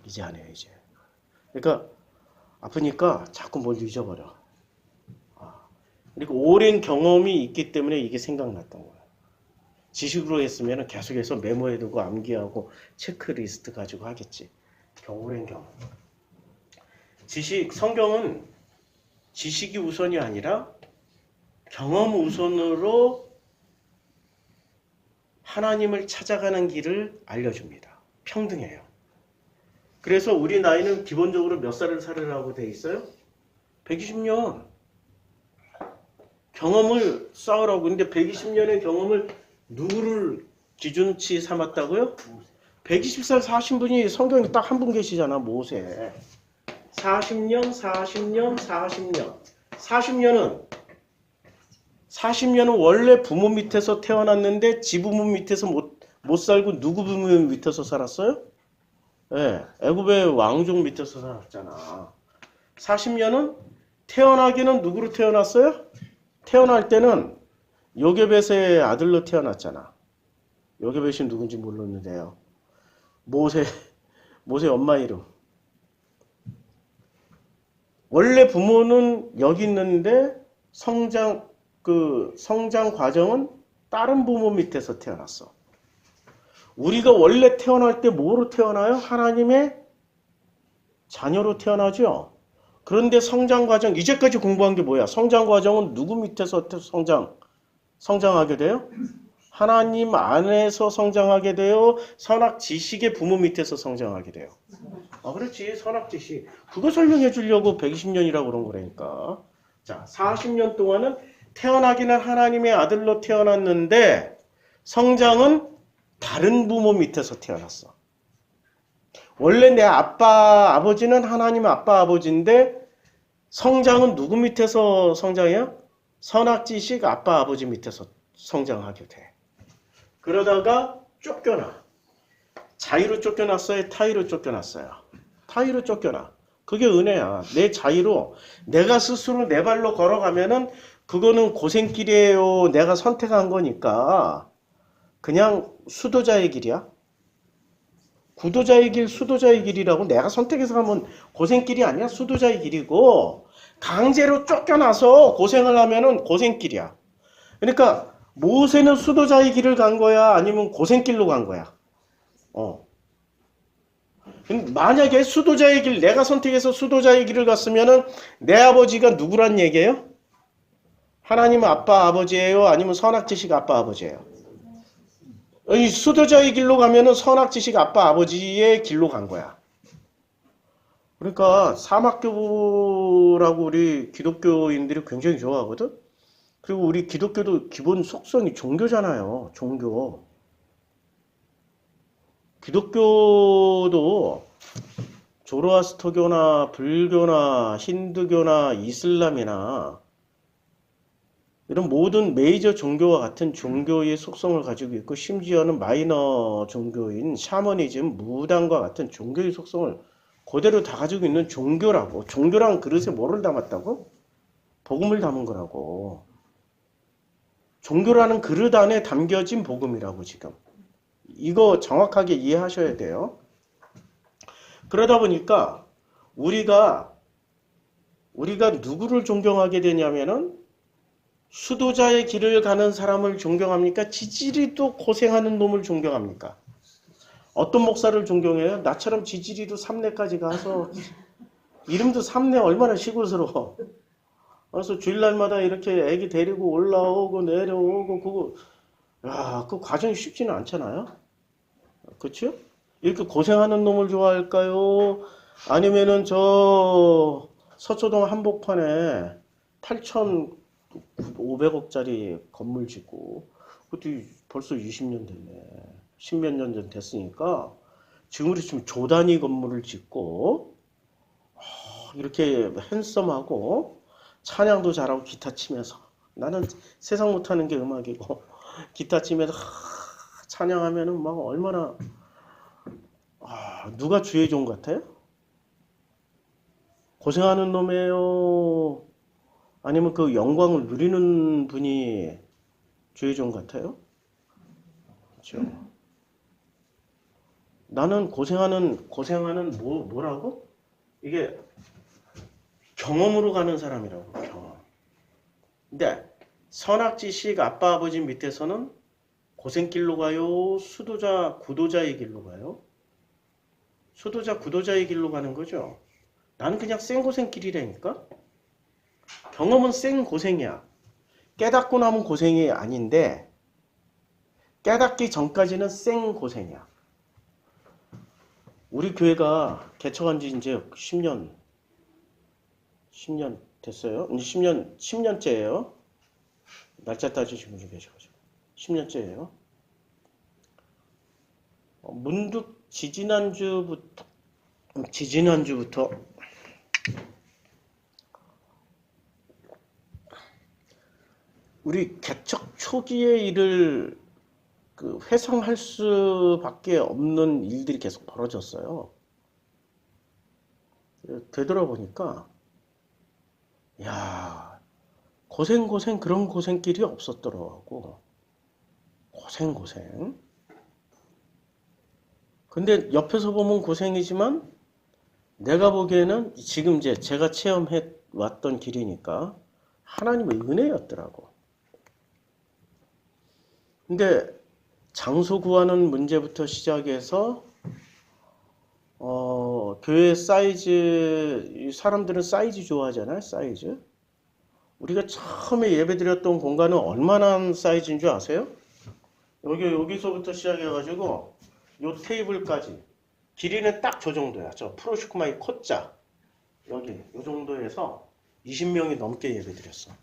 이제 안 해요, 이제. 그러니까 아프니까 자꾸 뭘 잊어버려. 그리고 오랜 경험이 있기 때문에 이게 생각났던 거야. 지식으로 했으면 계속해서 메모해두고 암기하고 체크리스트 가지고 하겠지. 오랜 경험. 성경은 지식이 우선이 아니라 경험 우선으로 하나님을 찾아가는 길을 알려줍니다. 평등해요. 그래서 우리 나이는 기본적으로 몇 살을 살으라고 돼 있어요? 120년. 경험을 쌓으라고. 근데 120년의 경험을 누구를 기준치 삼았다고요? 120살 사신 분이 성경에 딱 한 분 계시잖아. 모세. 40년, 40년, 40년. 40년은 원래 부모 밑에서 태어났는데 지부모 밑에서 못 살고 누구 부모 밑에서 살았어요? 네, 애굽의 왕족 밑에서 살았잖아. 40년은 태어나기는 누구로 태어났어요? 태어날 때는 요게벳의 아들로 태어났잖아. 요게벳이 누군지 모르는데요. 모세 엄마 이름. 원래 부모는 여기 있는데 성장 과정은 다른 부모 밑에서 태어났어. 우리가 원래 태어날 때 뭐로 태어나요? 하나님의 자녀로 태어나죠. 그런데 성장 과정, 이제까지 공부한 게 뭐야? 성장 과정은 누구 밑에서 성장하게 돼요? 하나님 안에서 성장하게 돼요? 선악 지식의 부모 밑에서 성장하게 돼요? 그렇지. 선악 지식. 그거 설명해 주려고 120년이라고 그런 거라니까. 자, 40년 동안은 태어나기는 하나님의 아들로 태어났는데 성장은 다른 부모 밑에서 태어났어. 원래 내 아버지는 하나님 아버지인데 성장은 누구 밑에서 성장해요? 선악지식 아버지 밑에서 성장하게 돼. 그러다가 쫓겨나. 자유로 쫓겨났어요? 타의로 쫓겨났어요? 타의로 쫓겨나. 그게 은혜야. 내 자유로 내가 스스로 내 발로 걸어가면은 그거는 고생길이에요. 내가 선택한 거니까 그냥 수도자의 길이야. 구도자의 길, 수도자의 길이라고 내가 선택해서 가면 고생길이 아니야. 수도자의 길이고 강제로 쫓겨나서 고생을 하면은 고생길이야. 그러니까 모세는 수도자의 길을 간 거야? 아니면 고생길로 간 거야? 만약에 수도자의 길, 내가 선택해서 수도자의 길을 갔으면은 내 아버지가 누구란 얘기예요? 하나님 아버지예요? 아니면 선악지식 아버지예요? 이 수도자의 길로 가면은 선악지식 아버지의 길로 간 거야. 그러니까 사막교라고 우리 기독교인들이 굉장히 좋아하거든? 그리고 우리 기독교도 기본 속성이 종교잖아요. 종교. 기독교도 조로아스터교나 불교나 힌두교나 이슬람이나 이런 모든 메이저 종교와 같은 종교의 속성을 가지고 있고 심지어는 마이너 종교인 샤머니즘, 무당과 같은 종교의 속성을 그대로 다 가지고 있는 종교라고. 종교란 그릇에 뭐를 담았다고? 복음을 담은 거라고. 종교라는 그릇 안에 담겨진 복음이라고 지금. 이거 정확하게 이해하셔야 돼요. 그러다 보니까 우리가 누구를 존경하게 되냐면은 수도자의 길을 가는 사람을 존경합니까? 지지리도 고생하는 놈을 존경합니까? 어떤 목사를 존경해요? 나처럼 지지리도 삼례까지 가서 이름도 삼례 얼마나 시골스러워. 그래서 주일날마다 이렇게 애기 데리고 올라오고 내려오고 그거 그 과정이 쉽지는 않잖아요. 그렇죠? 이렇게 고생하는 놈을 좋아할까요? 아니면은 저 서초동 한복판에 8,500억짜리 건물 짓고 그것도 벌써 20년 됐네. 10몇 년 전 됐으니까 지금 우리 지금 조단위 건물을 짓고 이렇게 핸섬하고 찬양도 잘하고 기타 치면서 나는 세상 못하는 게 음악이고 기타 치면서 찬양하면은 막 얼마나 누가 주의 종 같아요? 고생하는 놈이에요? 아니면 그 영광을 누리는 분이 주의 종 같아요? 그렇죠. 나는 고생하는 뭐라고? 이게 경험으로 가는 사람이라고, 경험. 근데 선악지식 아빠 아버지 밑에서는 고생길로 가요? 수도자 구도자의 길로 가요? 수도자 구도자의 길로 가는 거죠. 나는 그냥 생고생길이라니까? 경험은 생고생이야. 깨닫고 나면 고생이 아닌데 깨닫기 전까지는 생고생이야. 우리 교회가 개척한 지 이제 10년 됐어요. 이제 10년째예요. 날짜 따지신 분이 계셔가지고. 10년째예요. 문득 지지난주부터 우리 개척 초기의 일을 회상할 수밖에 없는 일들이 계속 벌어졌어요. 되돌아보니까 야, 고생 그런 고생길이 없었더라고. 고생. 근데 옆에서 보면 고생이지만 내가 보기에는 지금 이제 제가 체험해 왔던 길이니까 하나님의 은혜였더라고. 근데 장소 구하는 문제부터 시작해서 교회 사이즈, 사람들은 사이즈 좋아하잖아요. 사이즈. 우리가 처음에 예배드렸던 공간은 얼마나 사이즈인 줄 아세요? 여기서부터 시작해가지고 요 테이블까지 길이는 딱 저 정도야. 저 프로슈크마이 코자 여기 요 정도에서 20명이 넘게 예배드렸어.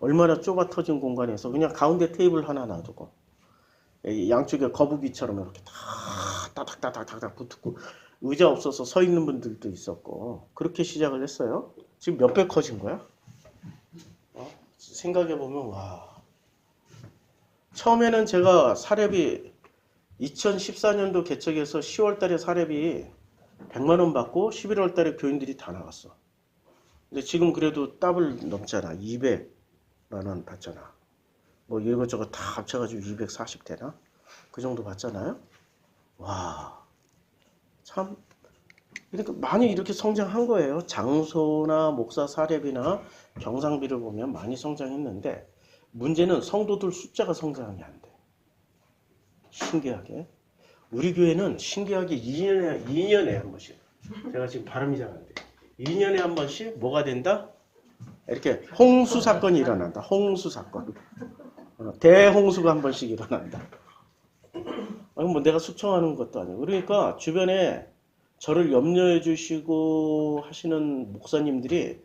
얼마나 좁아 터진 공간에서 그냥 가운데 테이블 하나 놔두고 양쪽에 거북이처럼 이렇게 다 따닥따닥 붙고 의자 없어서 서 있는 분들도 있었고 그렇게 시작을 했어요. 지금 몇 배 커진 거야? 생각해보면 와. 처음에는 제가 사례비 2014년도 개척해서 10월달에 사례비 100만 원 받고 11월달에 교인들이 다 나갔어. 근데 지금 그래도 더블 넘잖아. 200만 원 받잖아. 뭐 이것저것 다 합쳐가지고 240 되나? 그 정도 받잖아요. 와, 참 그러니까 많이 이렇게 성장한 거예요. 장소나 목사 사례비나 경상비를 보면 많이 성장했는데 문제는 성도들 숫자가 성장이 안 돼. 신기하게. 우리 교회는 신기하게 2년에 한 번씩. 제가 지금 발음이 잘 안 돼. 2년에 한 번씩 뭐가 된다? 이렇게 홍수 사건이 일어난다. 홍수 사건. 대홍수가 한 번씩 일어난다. 뭐 내가 숙청하는 것도 아니고. 그러니까 주변에 저를 염려해 주시고 하시는 목사님들이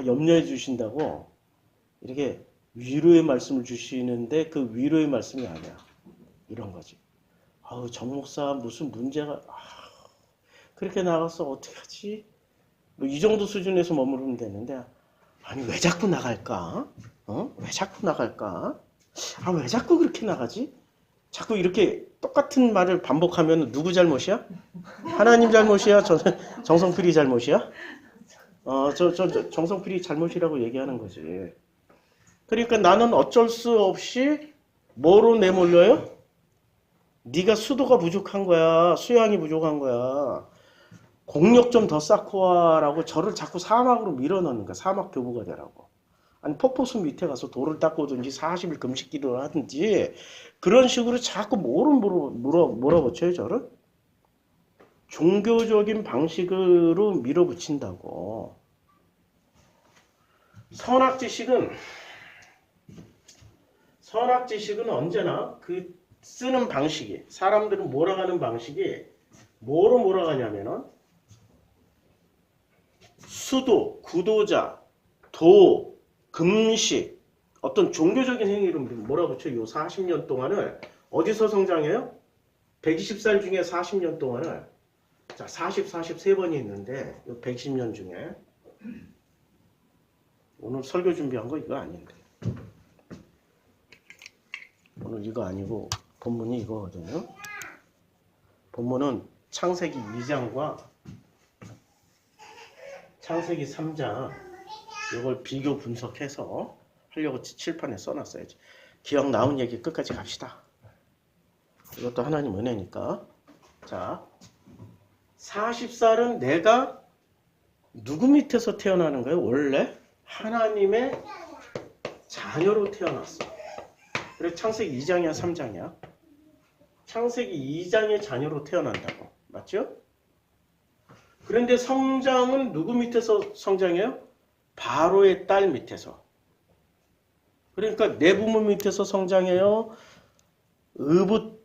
염려해 주신다고 이렇게 위로의 말씀을 주시는데 그 위로의 말씀이 아니야. 이런 거지. 정 목사 무슨 문제가 그렇게 나가서 어떻게 하지? 뭐 이 정도 수준에서 머무르면 되는데 아니 왜 자꾸 나갈까? 왜 자꾸 나갈까? 왜 자꾸 그렇게 나가지? 자꾸 이렇게 똑같은 말을 반복하면 누구 잘못이야? 하나님 잘못이야? 정성필이 잘못이야? 정성필이 잘못이라고 얘기하는 거지. 그러니까 나는 어쩔 수 없이 뭐로 내몰려요? 네가 수도가 부족한 거야. 수양이 부족한 거야. 공력 좀 더 쌓고 와라고 저를 자꾸 사막으로 밀어넣는 거야. 사막 교부가 되라고. 아니 폭포수 밑에 가서 돌을 닦고 오든지 40일 금식기도를 하든지 그런 식으로 자꾸 몰아붙여요 저를. 종교적인 방식으로 밀어붙인다고. 선악지식은 언제나 그 쓰는 방식이 사람들은 몰아가는 방식이 뭐로 몰아가냐면은 수도, 구도자, 도, 금식 어떤 종교적인 행위로 몰아붙여. 요 40년 동안을 어디서 성장해요? 120살 중에 40년 동안을 자 40, 43번이 있는데 요 110년 중에 오늘 설교 준비한 거 이거 아닌데 오늘 이거 아니고 본문이 이거거든요. 본문은 창세기 2장과 창세기 3장 이걸 비교 분석해서 하려고 칠판에 써놨어야지. 기억 나온 얘기 끝까지 갑시다. 이것도 하나님 은혜니까. 자, 40살은 내가 누구 밑에서 태어나는 거예요? 원래 하나님의 자녀로 태어났어. 그래서 창세기 2장이야 3장이야? 창세기 2장의 자녀로 태어난다고. 맞죠? 그런데 성장은 누구 밑에서 성장해요? 바로의 딸 밑에서. 그러니까 내 부모 밑에서 성장해요? 의붓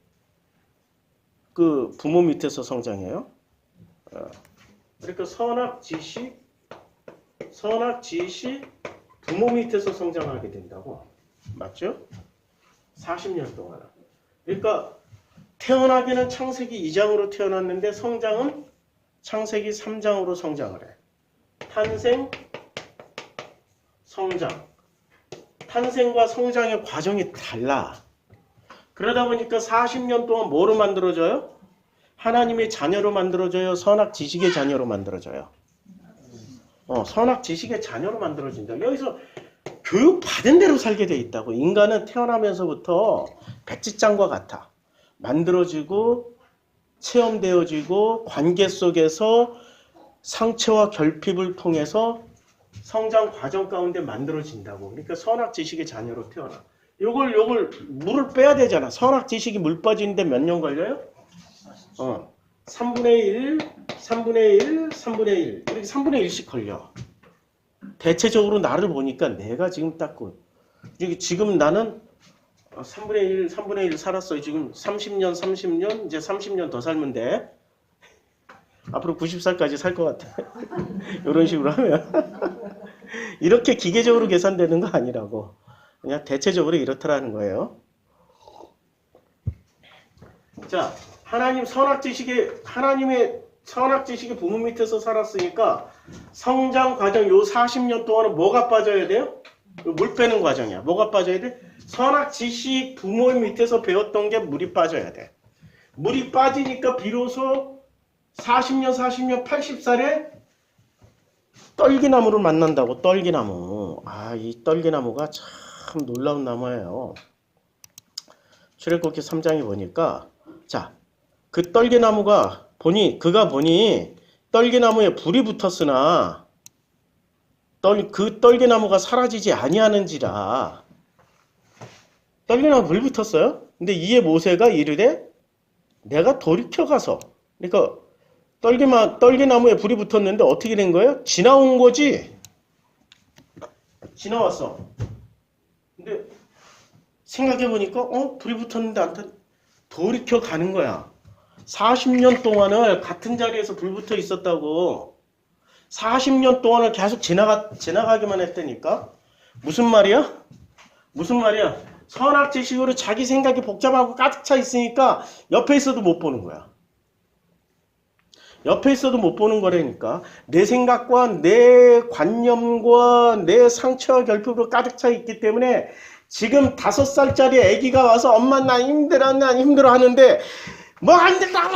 그 부모 밑에서 성장해요? 그러니까 선악지식 부모 밑에서 성장하게 된다고. 맞죠? 40년 동안. 그러니까 태어나기는 창세기 2장으로 태어났는데 성장은 창세기 3장으로 성장을 해. 탄생, 성장. 탄생과 성장의 과정이 달라. 그러다 보니까 40년 동안 뭐로 만들어져요? 하나님의 자녀로 만들어져요? 선악지식의 자녀로 만들어져요? 선악지식의 자녀로 만들어진다. 여기서 교육받은 대로 살게 돼 있다고. 인간은 태어나면서부터 백지장과 같아. 만들어지고 체험되어지고 관계 속에서 상처와 결핍을 통해서 성장 과정 가운데 만들어진다고. 그러니까 선악지식의 자녀로 태어나. 요걸 물을 빼야 되잖아. 선악지식이 물 빠지는데 몇 년 걸려요? 3분의 1, 3분의 1, 3분의 1. 이렇게 3분의 1씩 걸려. 대체적으로 나를 보니까 내가 지금 지금 나는 3분의 1 살았어요. 지금 30년, 이제 30년 더 살면 돼. 앞으로 90살까지 살 것 같아. 이런 식으로 하면. 이렇게 기계적으로 계산되는 거 아니라고. 그냥 대체적으로 이렇더라는 거예요. 자, 하나님의 선악지식의 부모 밑에서 살았으니까 성장 과정 요 40년 동안은 뭐가 빠져야 돼요? 물 빼는 과정이야. 뭐가 빠져야 돼? 선악지식 부모 밑에서 배웠던 게 물이 빠져야 돼. 물이 빠지니까 비로소 40년, 80살에 떨기나무를 만난다고. 떨기나무. 이 떨기나무가 참 놀라운 나무예요. 출애굽기 3장에 보니까 자, 그 떨기나무가 그가 보니 떨기나무에 불이 붙었으나 그 떨기나무가 사라지지 아니하는지라. 떨기나무 불 붙었어요. 근데 이에 모세가 이르되 내가 돌이켜 가서, 그러니까 떨기나무에 불이 붙었는데 어떻게 된 거예요? 지나온 거지. 지나왔어. 근데 생각해보니까 불이 붙었는데 안 돌이켜 가는 거야. 40년 동안을 같은 자리에서 불 붙어 있었다고. 40년 동안을 계속 지나가기만 했다니까. 무슨 말이야? 선악지식으로 자기 생각이 복잡하고 가득 차 있으니까 옆에 있어도 못 보는 거야. 옆에 있어도 못 보는 거라니까. 내 생각과 내 관념과 내 상처와 결핍으로 가득 차 있기 때문에 지금 5살짜리 아기가 와서 엄마 나 힘들어 하는데 뭐 안 된다고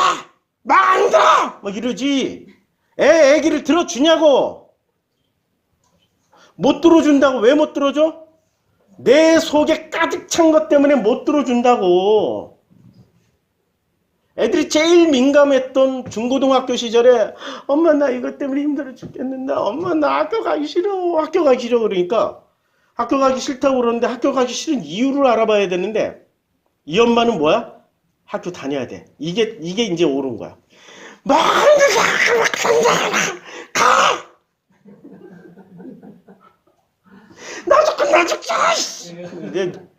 말 안 들어 뭐 이러지. 애기를 들어주냐고. 못 들어준다고. 왜 못 들어줘? 내 속에 가득 찬 것 때문에 못 들어준다고. 애들이 제일 민감했던 중고등학교 시절에 엄마 나 이것 때문에 힘들어 죽겠는데 엄마 나 학교 가기 싫어 그러니까 학교 가기 싫다고 그러는데 학교 가기 싫은 이유를 알아봐야 되는데 이 엄마는 뭐야? 학교 다녀야 돼. 이게 이제 옳은 거야. 뭐 가! 나 죽자!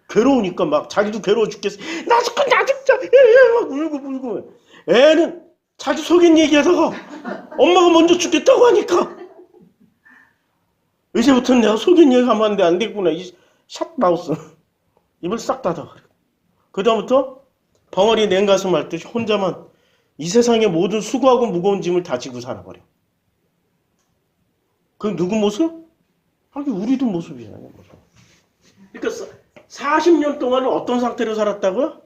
괴로우니까 막 자기도 괴로워 죽겠어. 나 죽자! 막 울고. 애는 자기 속인 얘기하다가 엄마가 먼저 죽겠다고 하니까 이제부터는 내가 속인 얘기하면 안 되겠구나. 샥 나왔어. 입을 싹 닫아. 그 다음부터 벙어리 냉가슴 할 듯이 혼자만 이 세상의 모든 수고하고 무거운 짐을 다 지고 살아버려. 그 누구 모습? 우리도 모습이잖아요. 그러니까 40년 동안은 어떤 상태로 살았다고요?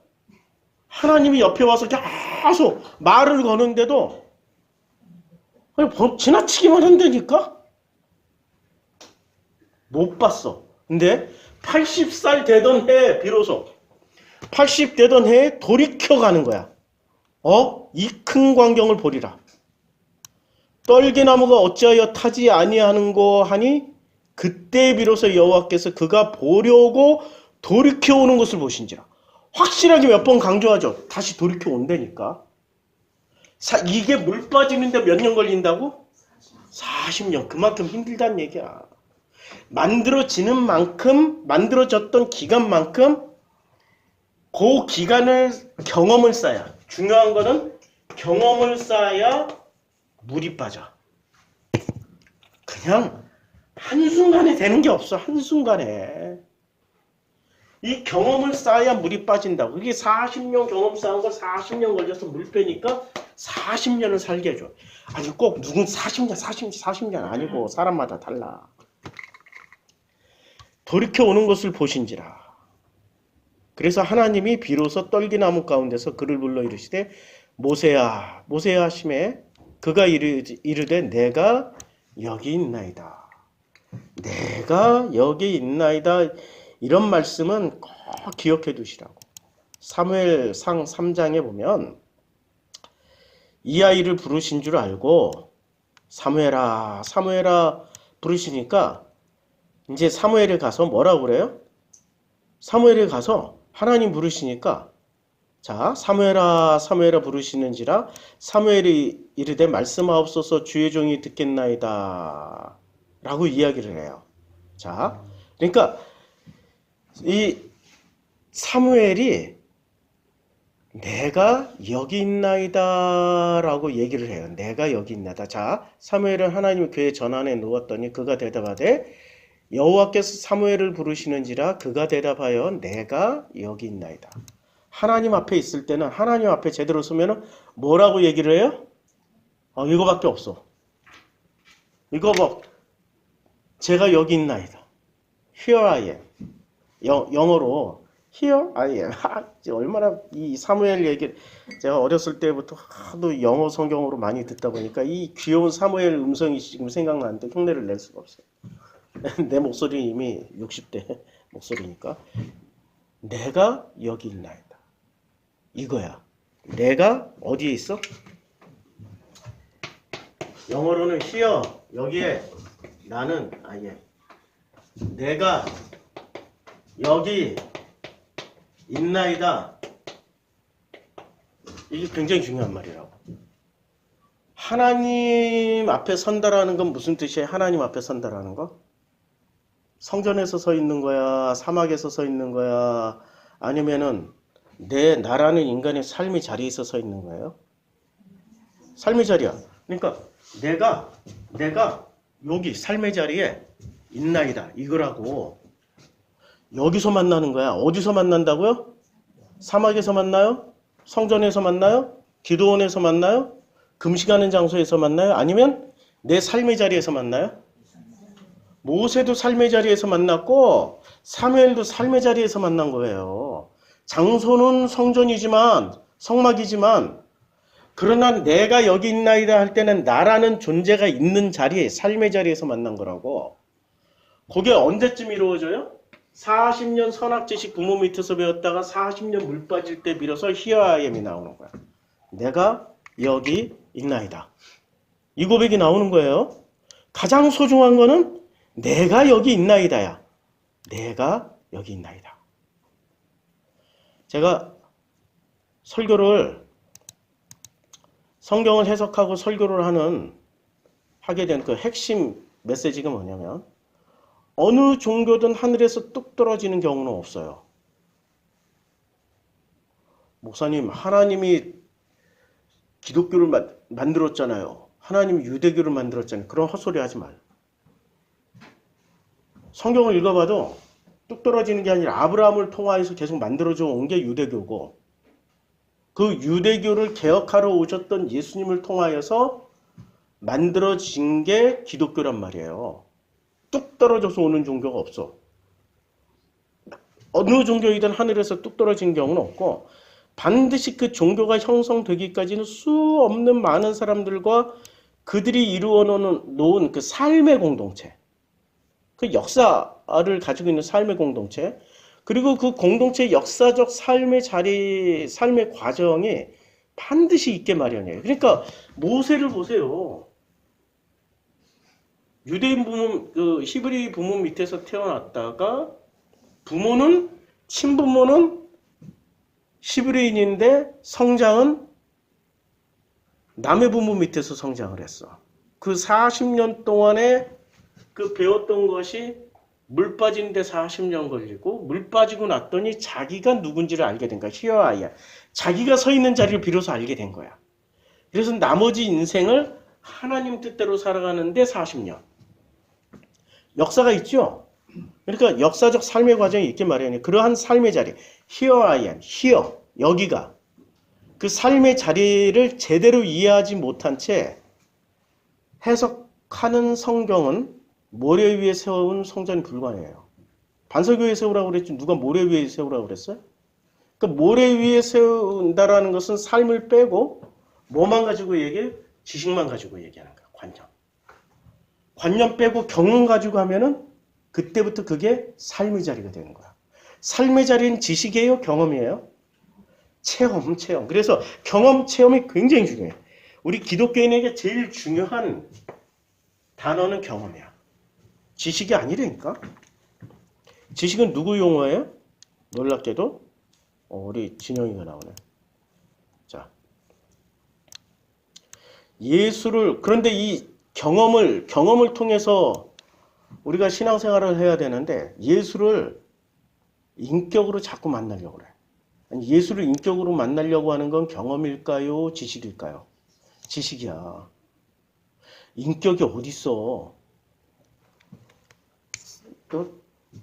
하나님이 옆에 와서 계속 말을 거는데도 지나치기만 한다니까? 못 봤어. 근데 80살 되던 해에 비로소 80 되던 해에 돌이켜가는 거야. 이 큰 광경을 보리라. 떨기나무가 어찌하여 타지 아니하는고 하니 그때 비로소 여호와께서 그가 보려고 돌이켜오는 것을 보신지라. 확실하게 몇 번 강조하죠. 다시 돌이켜온다니까. 이게 물 빠지는데 몇 년 걸린다고? 40년. 그만큼 힘들다는 얘기야. 만들어지는 만큼, 만들어졌던 기간만큼 그 기간을 경험을 쌓아야. 중요한 거는 경험을 쌓아야 물이 빠져. 그냥 한순간에 되는 게 없어. 한순간에. 이 경험을 쌓아야 물이 빠진다고. 그게 40년 경험 쌓은 거 40년 걸려서 물 빼니까 40년을 살게 해줘. 아니 꼭 누군 40년 아니고 사람마다 달라. 돌이켜 오는 것을 보신지라. 그래서 하나님이 비로소 떨기나무 가운데서 그를 불러 이르시되 모세야 모세야 하심에 그가 이르되 내가 여기 있나이다. 내가 여기 있나이다. 이런 말씀은 꼭 기억해 두시라고. 사무엘상 3장에 보면 이 아이를 부르신 줄 알고 사무엘아 사무엘아 부르시니까 이제 사무엘에 가서 뭐라고 그래요? 사무엘에 가서 하나님 부르시니까 자 사무엘아 사무엘아 부르시는지라 사무엘이 이르되 말씀하옵소서 주의 종이 듣겠나이다 라고 이야기를 해요. 자 그러니까 이 사무엘이 내가 여기 있나이다 라고 얘기를 해요. 내가 여기 있나이다. 자 사무엘은 하나님 그의 전안에 누웠더니 그가 대답하되 여호와께서 사무엘을 부르시는지라 그가 대답하여 내가 여기 있나이다. 하나님 앞에 있을 때는 하나님 앞에 제대로 서면 뭐라고 얘기를 해요? 이거밖에 없어. 이거 뭐 제가 여기 있나이다. Here I am. 영어로 Here I am. 얼마나 이 사무엘 얘기를 제가 어렸을 때부터 하도 영어 성경으로 많이 듣다 보니까 이 귀여운 사무엘 음성이 지금 생각나는데 흉내를 낼 수가 없어요. 내 목소리 이미 60대 목소리니까 내가 여기 있나이다. 이거야. 내가 어디에 있어? 영어로는 here, 여기에 나는 I am. 내가 여기 있나이다. 이게 굉장히 중요한 말이라고. 하나님 앞에 선다라는 건 무슨 뜻이에요? 하나님 앞에 선다라는 거? 성전에서 서 있는 거야? 사막에서 서 있는 거야? 아니면은 나라는 인간의 삶의 자리에서 서 있는 거예요? 삶의 자리야. 그러니까 내가 여기 삶의 자리에 있나이다. 이거라고. 여기서 만나는 거야. 어디서 만난다고요? 사막에서 만나요? 성전에서 만나요? 기도원에서 만나요? 금식하는 장소에서 만나요? 아니면 내 삶의 자리에서 만나요? 모세도 삶의 자리에서 만났고 사무엘도 삶의 자리에서 만난 거예요. 장소는 성전이지만 성막이지만 그러나 내가 여기 있나이다 할 때는 나라는 존재가 있는 자리에 삶의 자리에서 만난 거라고. 그게 언제쯤 이루어져요? 40년 선악지식 부모 밑에서 배웠다가 40년 물 빠질 때 빌어서 Here I am이 나오는 거야. 내가 여기 있나이다. 이 고백이 나오는 거예요. 가장 소중한 거는 내가 여기 있나이다야. 내가 여기 있나이다. 제가 성경을 해석하고 설교를 하게 된 그 핵심 메시지가 뭐냐면 어느 종교든 하늘에서 뚝 떨어지는 경우는 없어요. 목사님, 하나님이 기독교를 만들었잖아요. 하나님이 유대교를 만들었잖아요. 그런 헛소리 하지 말고. 성경을 읽어봐도 뚝 떨어지는 게 아니라 아브라함을 통하여서 계속 만들어져 온 게 유대교고 그 유대교를 개혁하러 오셨던 예수님을 통하여서 만들어진 게 기독교란 말이에요. 뚝 떨어져서 오는 종교가 없어. 어느 종교이든 하늘에서 뚝 떨어진 경우는 없고 반드시 그 종교가 형성되기까지는 수 없는 많은 사람들과 그들이 이루어 놓은 그 삶의 공동체, 그 역사를 가지고 있는 삶의 공동체, 그리고 그 공동체의 역사적 삶의 과정이 반드시 있게 마련이에요. 그러니까 모세를 보세요. 유대인 부모, 그 히브리 부모 밑에서 태어났다가 친부모는 히브리인인데 성장은 남의 부모 밑에서 성장을 했어. 그 40년 동안에 그 배웠던 것이 물 빠지는데 40년 걸리고 물 빠지고 났더니 자기가 누군지를 알게 된 거야. 히어아이야. 자기가 서 있는 자리를 비로소 알게 된 거야. 그래서 나머지 인생을 하나님 뜻대로 살아가는데 40년. 역사가 있죠? 그러니까 역사적 삶의 과정이 있게 마련해. 그러한 삶의 자리. Here I am. Here. 여기가. 그 삶의 자리를 제대로 이해하지 못한 채 해석하는 성경은 모래 위에 세운 성전이 불가능해요. 반석교에 세우라고 그랬지 누가 모래 위에 세우라고 그랬어요? 그러니까 모래 위에 세운다라는 것은 삶을 빼고 뭐만 가지고 얘기해? 지식만 가지고 얘기하는 거야. 관념. 관념 빼고 경험 가지고 하면은 그때부터 그게 삶의 자리가 되는 거야. 삶의 자리는 지식이에요? 경험이에요? 체험. 그래서 경험, 체험이 굉장히 중요해. 우리 기독교인에게 제일 중요한 단어는 경험이야. 지식이 아니라니까. 지식은 누구 용어예요? 놀랍게도 우리 진영이가 나오네. 자, 그런데 이 경험을 통해서 우리가 신앙생활을 해야 되는데 예수를 인격으로 자꾸 만나려고 그래. 아니, 예수를 인격으로 만나려고 하는 건 경험일까요? 지식일까요? 지식이야. 인격이 어딨어?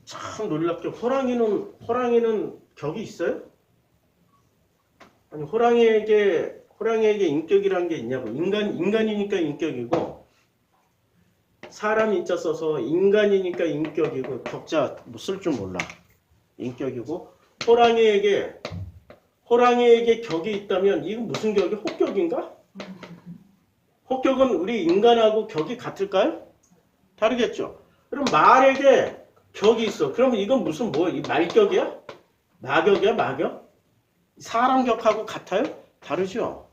참 놀랍게 호랑이는 격이 있어요? 아니 호랑이에게 인격이란 게 있냐고. 인간이니까 인격이고 사람 인자 써서 인간이니까 인격이고 격자 뭐 쓸 줄 몰라. 인격이고 호랑이에게 격이 있다면 이건 무슨 격이? 혹격인가? 혹격은 우리 인간하고 격이 같을까요? 다르겠죠. 그럼 말에게 격이 있어. 그러면 이건 무슨 이 말격이야? 마격이야? 마격? 사람 격하고 같아요? 다르죠.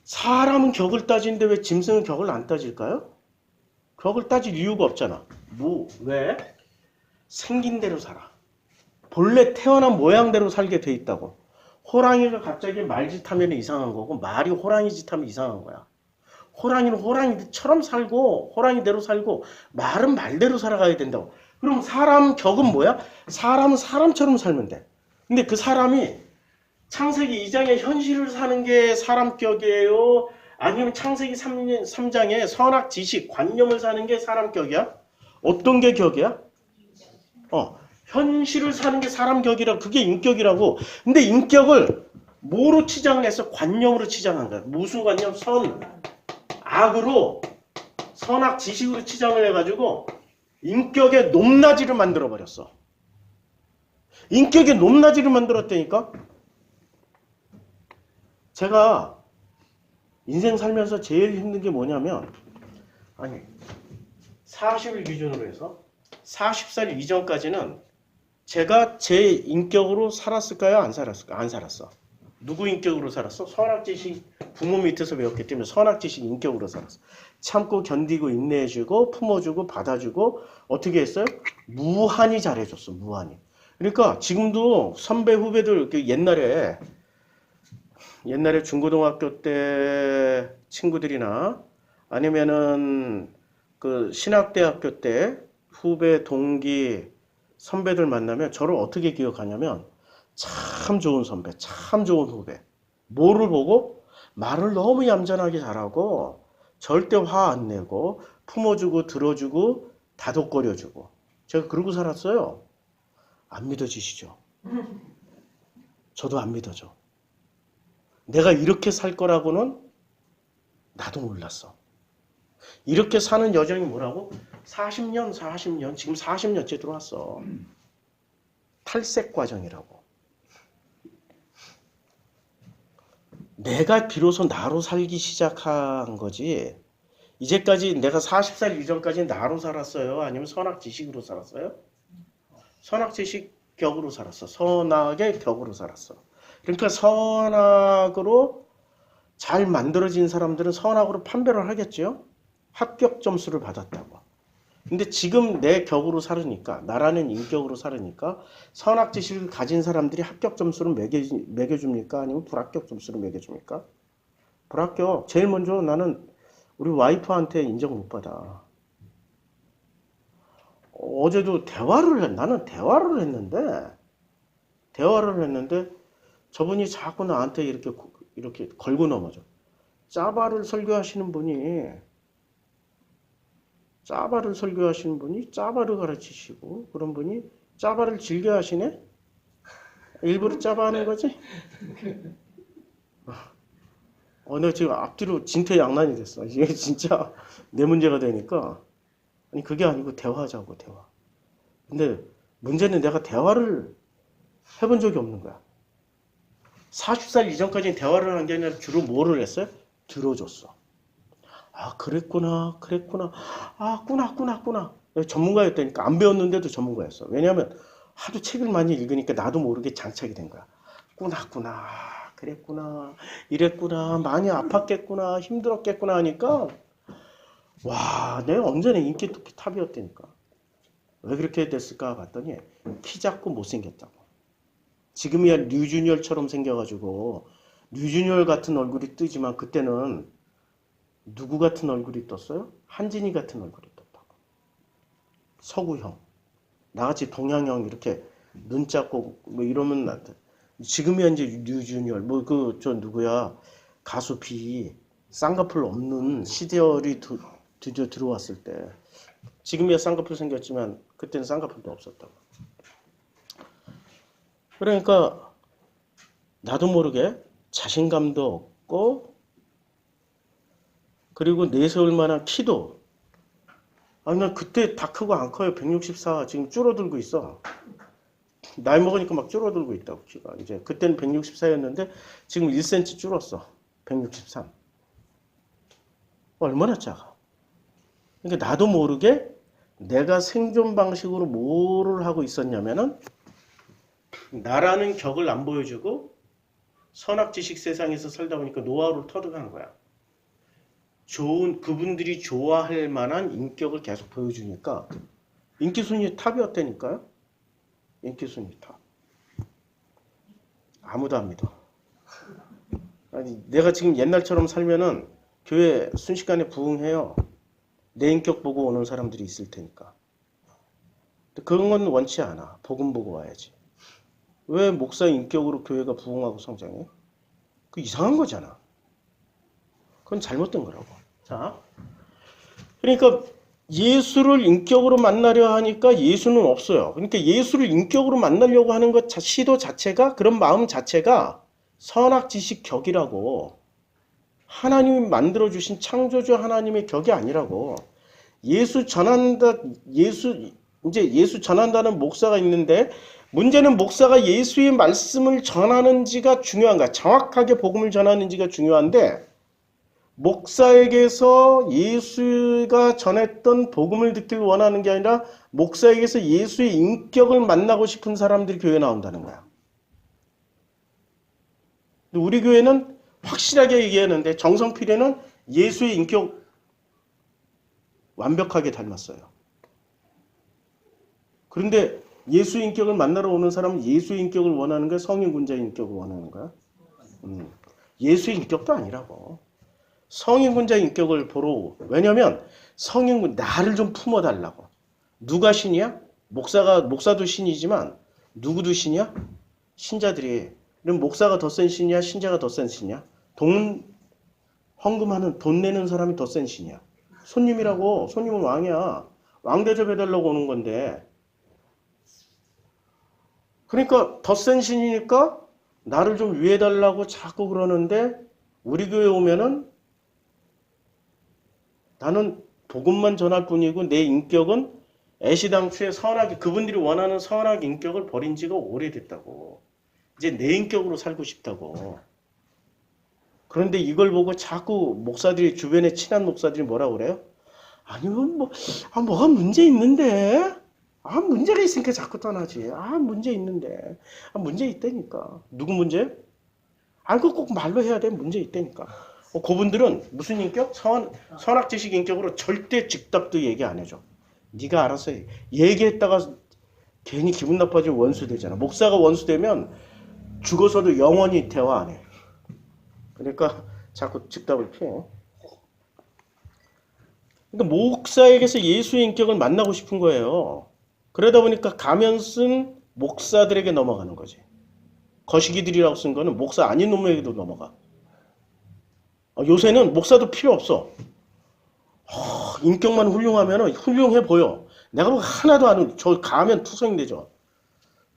사람은 격을 따지는데 왜 짐승은 격을 안 따질까요? 격을 따질 이유가 없잖아. 왜? 생긴 대로 살아. 본래 태어난 모양대로 살게 돼 있다고. 호랑이가 갑자기 말짓하면 이상한 거고 말이 호랑이 짓하면 이상한 거야. 호랑이는 호랑이처럼 살고 호랑이대로 살고 말은 말대로 살아가야 된다고. 그럼 사람 격은 뭐야? 사람은 사람처럼 살면 돼. 근데 그 사람이 창세기 2장의 현실을 사는 게 사람 격이에요? 아니면 창세기 3장의 선악 지식 관념을 사는 게 사람 격이야? 어떤 게 격이야? 현실을 사는 게 사람 격이라 그게 인격이라고. 근데 인격을 뭐로 치장을 했어? 관념으로 치장한 거야. 무슨 관념? 악으로 선악 지식으로 치장을 해가지고 인격의 높낮이를 만들어버렸어. 인격의 높낮이를 만들었다니까? 제가 인생 살면서 제일 힘든 게 뭐냐면 40을 기준으로 해서 40살 이전까지는 제가 제 인격으로 살았을까요? 안 살았을까요? 안 살았어. 누구 인격으로 살았어? 선악지식 부모 밑에서 배웠기 때문에 선악지식 인격으로 살았어. 참고 견디고 인내해주고 품어주고 받아주고 어떻게 했어요? 무한히 잘해줬어. 무한히. 그러니까 지금도 선배 후배들 옛날에 중고등학교 때 친구들이나 아니면은 그 신학대학교 때 후배 동기 선배들 만나면 저를 어떻게 기억하냐면 참 좋은 선배, 참 좋은 후배. 뭐를 보고? 말을 너무 얌전하게 잘하고 절대 화 안 내고 품어주고 들어주고 다독거려주고. 제가 그러고 살았어요. 안 믿어지시죠? 저도 안 믿어져. 내가 이렇게 살 거라고는 나도 몰랐어. 이렇게 사는 여정이 뭐라고? 40년, 지금 40년째 들어왔어. 탈색 과정이라고. 내가 비로소 나로 살기 시작한 거지. 이제까지 내가 40살 이전까지 나로 살았어요? 아니면 선악지식으로 살았어요? 선악지식 격으로 살았어. 선악의 격으로 살았어. 그러니까 선악으로 잘 만들어진 사람들은 선악으로 판별을 하겠죠. 합격 점수를 받았다고. 근데 지금 내 격으로 살으니까, 나라는 인격으로 살으니까 선악 지식을 가진 사람들이 합격 점수를 매겨줍니까? 아니면 불합격 점수를 매겨줍니까? 불합격. 제일 먼저 나는 우리 와이프한테 인정 못 받아. 어제도 나는 대화를 했는데 저분이 자꾸 나한테 이렇게 걸고 넘어져. 짜바를 설교하시는 분이 짜바를 가르치시고 그런 분이 짜바를 즐겨 하시네? 일부러 짜바 하는 거지? 내가 지금 앞뒤로 진퇴양난이 됐어. 이게 진짜 내 문제가 되니까. 아니, 그게 아니고 대화하자고, 대화. 근데 문제는 내가 대화를 해본 적이 없는 거야. 40살 이전까지는 대화를 한 게 아니라 주로 뭐를 했어요? 들어줬어. 아, 그랬구나. 아, 꾸나. 내가 전문가였다니까. 안 배웠는데도 전문가였어. 왜냐하면 하도 책을 많이 읽으니까 나도 모르게 장착이 된 거야. 꾸나. 그랬구나. 이랬구나. 많이 아팠겠구나. 힘들었겠구나 하니까 와, 내가 언제나 인기 탑이었다니까. 왜 그렇게 됐을까 봤더니 키 작고 못생겼다고. 지금이야 류준열처럼 생겨가지고 류준열 같은 얼굴이 뜨지만 그때는 누구 같은 얼굴이 떴어요? 한진이 같은 얼굴이 떴다고. 서구형. 나같이 동양형 이렇게 눈 작고 뭐 이러면 나한테. 지금이야 이제 류준열 저 누구야 가수 B 쌍꺼풀 없는 시대열이 드디어 들어왔을 때. 지금이야 쌍꺼풀 생겼지만 그때는 쌍꺼풀도 없었다고. 그러니까 나도 모르게 자신감도 없고 그리고 내세울 만한 키도 아니 난 그때 다 크고 안 커요. 164 지금 줄어들고 있어. 나이 먹으니까 막 줄어들고 있다고 키가. 이제 그때는 164였는데 지금 1cm 줄었어. 163. 얼마나 작아. 그러니까 나도 모르게 내가 생존 방식으로 뭐를 하고 있었냐면은 나라는 격을 안 보여주고 선악지식 세상에서 살다 보니까 노하우를 터득한 거야. 좋은 그분들이 좋아할 만한 인격을 계속 보여주니까 인기순위 탑이었다니까요. 인기순위 탑. 아무도 안 믿어. 아니, 내가 지금 옛날처럼 살면은 교회 순식간에 부흥해요. 내 인격 보고 오는 사람들이 있을 테니까. 그런 건 원치 않아. 복음 보고 와야지. 왜 목사 인격으로 교회가 부흥하고 성장해? 그 이상한 거잖아. 그건 잘못된 거라고. 자, 그러니까 예수를 인격으로 만나려 하니까 예수는 없어요. 그러니까 예수를 인격으로 만나려고 하는 것 시도 자체가 그런 마음 자체가 선악지식 격이라고. 하나님이 만들어주신 창조주 하나님의 격이 아니라고. 예수 전한다는 목사가 있는데 문제는 목사가 예수의 말씀을 전하는지가 중요한 거야. 정확하게 복음을 전하는지가 중요한데 목사에게서 예수가 전했던 복음을 듣길 원하는 게 아니라 목사에게서 예수의 인격을 만나고 싶은 사람들이 교회에 나온다는 거야. 우리 교회는 확실하게 얘기하는데 정성필에는 예수의 인격 완벽하게 닮았어요. 그런데 예수 인격을 만나러 오는 사람은 예수의 인격을 원하는 거야? 성인군자의 인격을 원하는 거야? 예수의 인격도 아니라고. 성인군자의 인격을 보러. 왜냐면 성인군 나를 좀 품어달라고. 누가 신이야? 목사도 신이지만 누구도 신이야? 신자들이. 그럼 목사가 더 센 신이야? 신자가 더 센 신이야? 헌금하는 돈 내는 사람이 더 센 신이야. 손님이라고. 손님은 왕이야. 왕 대접해달라고 오는 건데. 그러니까 더 센 신이니까 나를 좀 위해달라고 자꾸 그러는데 우리 교회 오면은 나는 복음만 전할 뿐이고 내 인격은 애시당초에 선하게 그분들이 원하는 선하게 인격을 버린 지가 오래됐다고. 이제 내 인격으로 살고 싶다고. 그런데 이걸 보고 자꾸 목사들이 주변에 친한 목사들이 뭐라고 그래요? 아니면 뭐가 문제 있는데? 아, 문제가 있으니까 자꾸 떠나지. 아, 문제 있는데. 아, 문제 있다니까. 누구 문제? 아, 그거 꼭 말로 해야 돼. 문제 있다니까. 그분들은 무슨 인격? 선악지식 인격으로 절대 즉답도 얘기 안 해줘. 네가 알아서 해. 얘기했다가 괜히 기분 나빠지면 원수 되잖아. 목사가 원수 되면 죽어서도 영원히 대화 안 해. 그러니까 자꾸 즉답을 피해. 그러니까 목사에게서 예수의 인격을 만나고 싶은 거예요. 그러다 보니까 가면 쓴 목사들에게 넘어가는 거지. 거시기들이라고 쓴 거는 목사 아닌 놈에게도 넘어가. 요새는 목사도 필요 없어. 인격만 훌륭하면 훌륭해 보여. 내가 보고 하나도 안 훌륭해. 저 가면 투성이 되죠.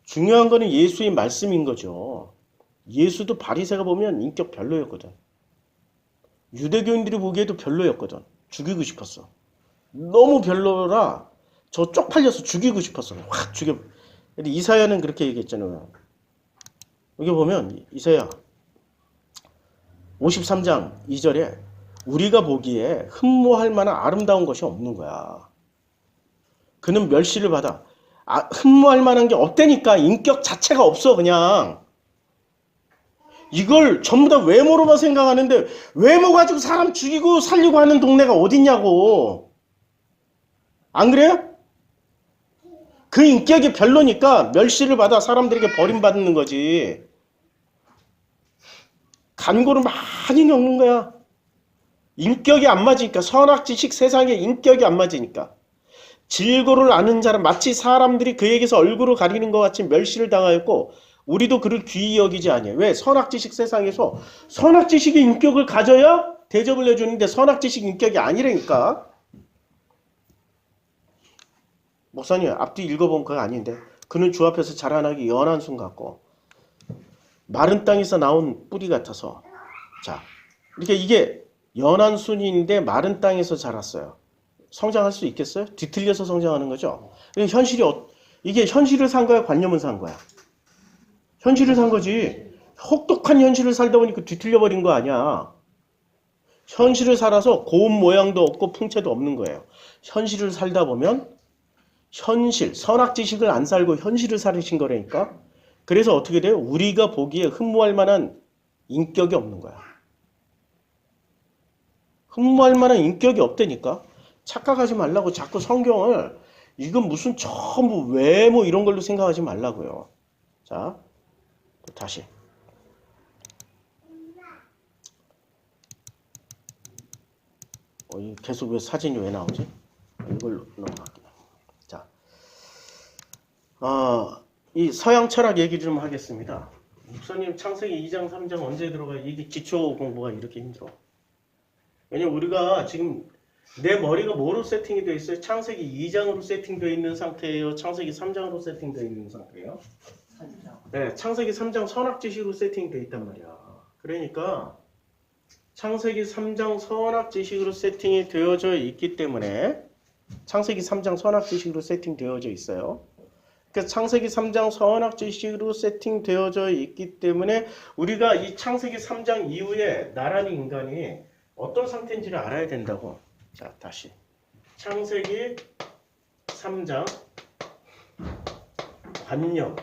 중요한 거는 예수의 말씀인 거죠. 예수도 바리새가 보면 인격 별로였거든. 유대교인들이 보기에도 별로였거든. 죽이고 싶었어. 너무 별로라 저 쪽팔려서 죽이고 싶었어. 확 죽여. 근데 이사야는 그렇게 얘기했잖아요. 여기 보면 이사야 53장 2절에 우리가 보기에 흠모할 만한 아름다운 것이 없는 거야. 그는 멸시를 받아. 흠모할 만한 게 없다니까. 인격 자체가 없어. 그냥 이걸 전부 다 외모로만 생각하는데 외모 가지고 사람 죽이고 살리고 하는 동네가 어딨냐고. 안 그래요? 그 인격이 별로니까 멸시를 받아 사람들에게 버림받는 거지. 간고를 많이 겪는 거야. 인격이 안 맞으니까. 선악지식 세상에 인격이 안 맞으니까. 질고를 아는 자는 마치 사람들이 그에게서 얼굴을 가리는 것 같이 멸시를 당하였고 우리도 그를 귀히 여기지 아니에요. 왜? 선악지식 세상에서 선악지식의 인격을 가져야 대접을 해주는데 선악지식 인격이 아니라니까. 목사님 앞뒤 읽어보면 그거 아닌데. 그는 주 앞에서 자라나기 연한 순 같고 마른 땅에서 나온 뿌리 같아서. 자, 이렇게 이게 연한 순인데 마른 땅에서 자랐어요. 성장할 수 있겠어요? 뒤틀려서 성장하는 거죠. 현실이 이게 현실을 산 거야, 관념을 산 거야? 현실을 산 거지. 혹독한 현실을 살다 보니까 뒤틀려 버린 거 아니야. 현실을 살아서 고운 모양도 없고 풍채도 없는 거예요. 현실을 살다 보면 선악지식을 안 살고 현실을 살으신 거라니까. 그래서 어떻게 돼요? 우리가 보기에 흠모할 만한 인격이 없는 거야. 흠모할 만한 인격이 없다니까. 착각하지 말라고. 자꾸 성경을 이건 무슨 전부 외모 이런 걸로 생각하지 말라고요. 자, 또 다시. 계속 왜 사진이 왜 나오지? 이걸로 넘어갈게요. 자, 이 서양 철학 얘기 좀 하겠습니다. 목사님 창세기 2장 3장 언제 들어가? 이게 기초 공부가 이렇게 힘들어. 왜냐면 우리가 지금 내 머리가 뭐로 세팅이 되어 있어요? 창세기 2장으로 세팅되어 있는 상태예요? 창세기 3장으로 세팅되어 있는 상태예요? 3장. 네, 창세기 3장 선악지식으로 세팅되어 있단 말이야. 그러니까 창세기 3장 선악지식으로 세팅이 되어져 있기 때문에 창세기 3장 선악지식으로 세팅되어져 있어요. 그러니까 창세기 3장 선악지식으로 세팅되어져 있기 때문에 우리가 이 창세기 3장 이후에 나란히 인간이 어떤 상태인지를 알아야 된다고. 자, 다시. 창세기 3장 관념.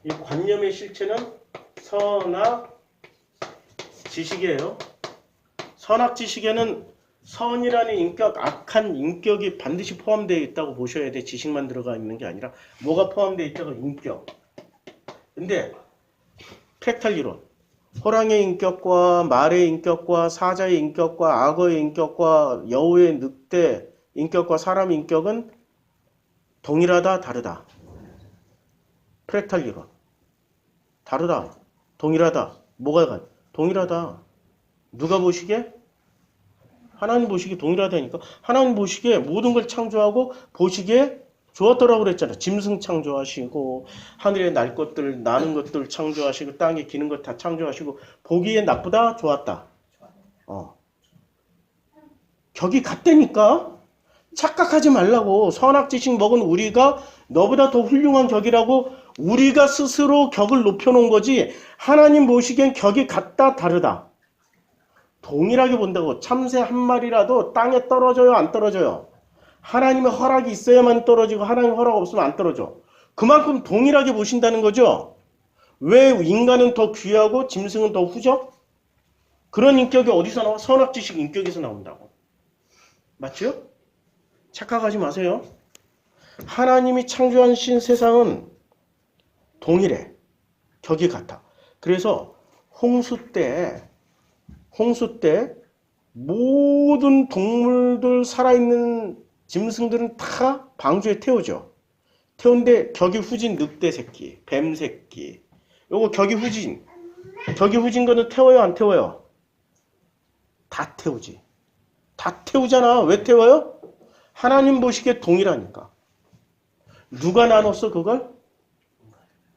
이 관념의 실체는 선악지식이에요. 선악지식에는 선이라는 인격, 악한 인격이 반드시 포함되어 있다고 보셔야 돼. 지식만 들어가 있는 게 아니라 뭐가 포함되어 있다고? 인격. 근데 팩탈 이론. 호랑이의 인격과 말의 인격과 사자의 인격과 악어의 인격과 여우의 늑대 인격과 사람의 인격은 동일하다, 다르다. 프랙탈 이론. 다르다, 동일하다. 뭐가 동일하다. 누가 보시기에? 하나님 보시기에 동일하다니까. 하나님 보시기에 모든 걸 창조하고 보시기에 좋았더라고 그랬잖아. 짐승 창조하시고 하늘에 날 것들 나는 것들 창조하시고 땅에 기는 것 다 창조하시고 보기에 나쁘다? 좋았다? 격이 같다니까. 착각하지 말라고. 선악지식 먹은 우리가 너보다 더 훌륭한 격이라고 우리가 스스로 격을 높여놓은 거지. 하나님 보시기엔 격이 같다, 다르다. 동일하게 본다고. 참새 한 마리라도 땅에 떨어져요, 안 떨어져요? 하나님의 허락이 있어야만 떨어지고 하나님의 허락 없으면 안 떨어져. 그만큼 동일하게 보신다는 거죠. 왜 인간은 더 귀하고 짐승은 더 후져? 그런 인격이 어디서 나와? 선악지식 인격에서 나온다고. 맞죠? 착각하지 마세요. 하나님이 창조하신 세상은 동일해. 격이 같아. 그래서 홍수 때 모든 동물들 살아있는 짐승들은 다 방주에 태우죠. 태운데 격이 후진 늑대 새끼, 뱀 새끼. 요거 격이 후진 거는 태워요, 안 태워요? 다 태우지. 다 태우잖아. 왜 태워요? 하나님 보시기에 동일하니까. 누가 나눴어 그걸?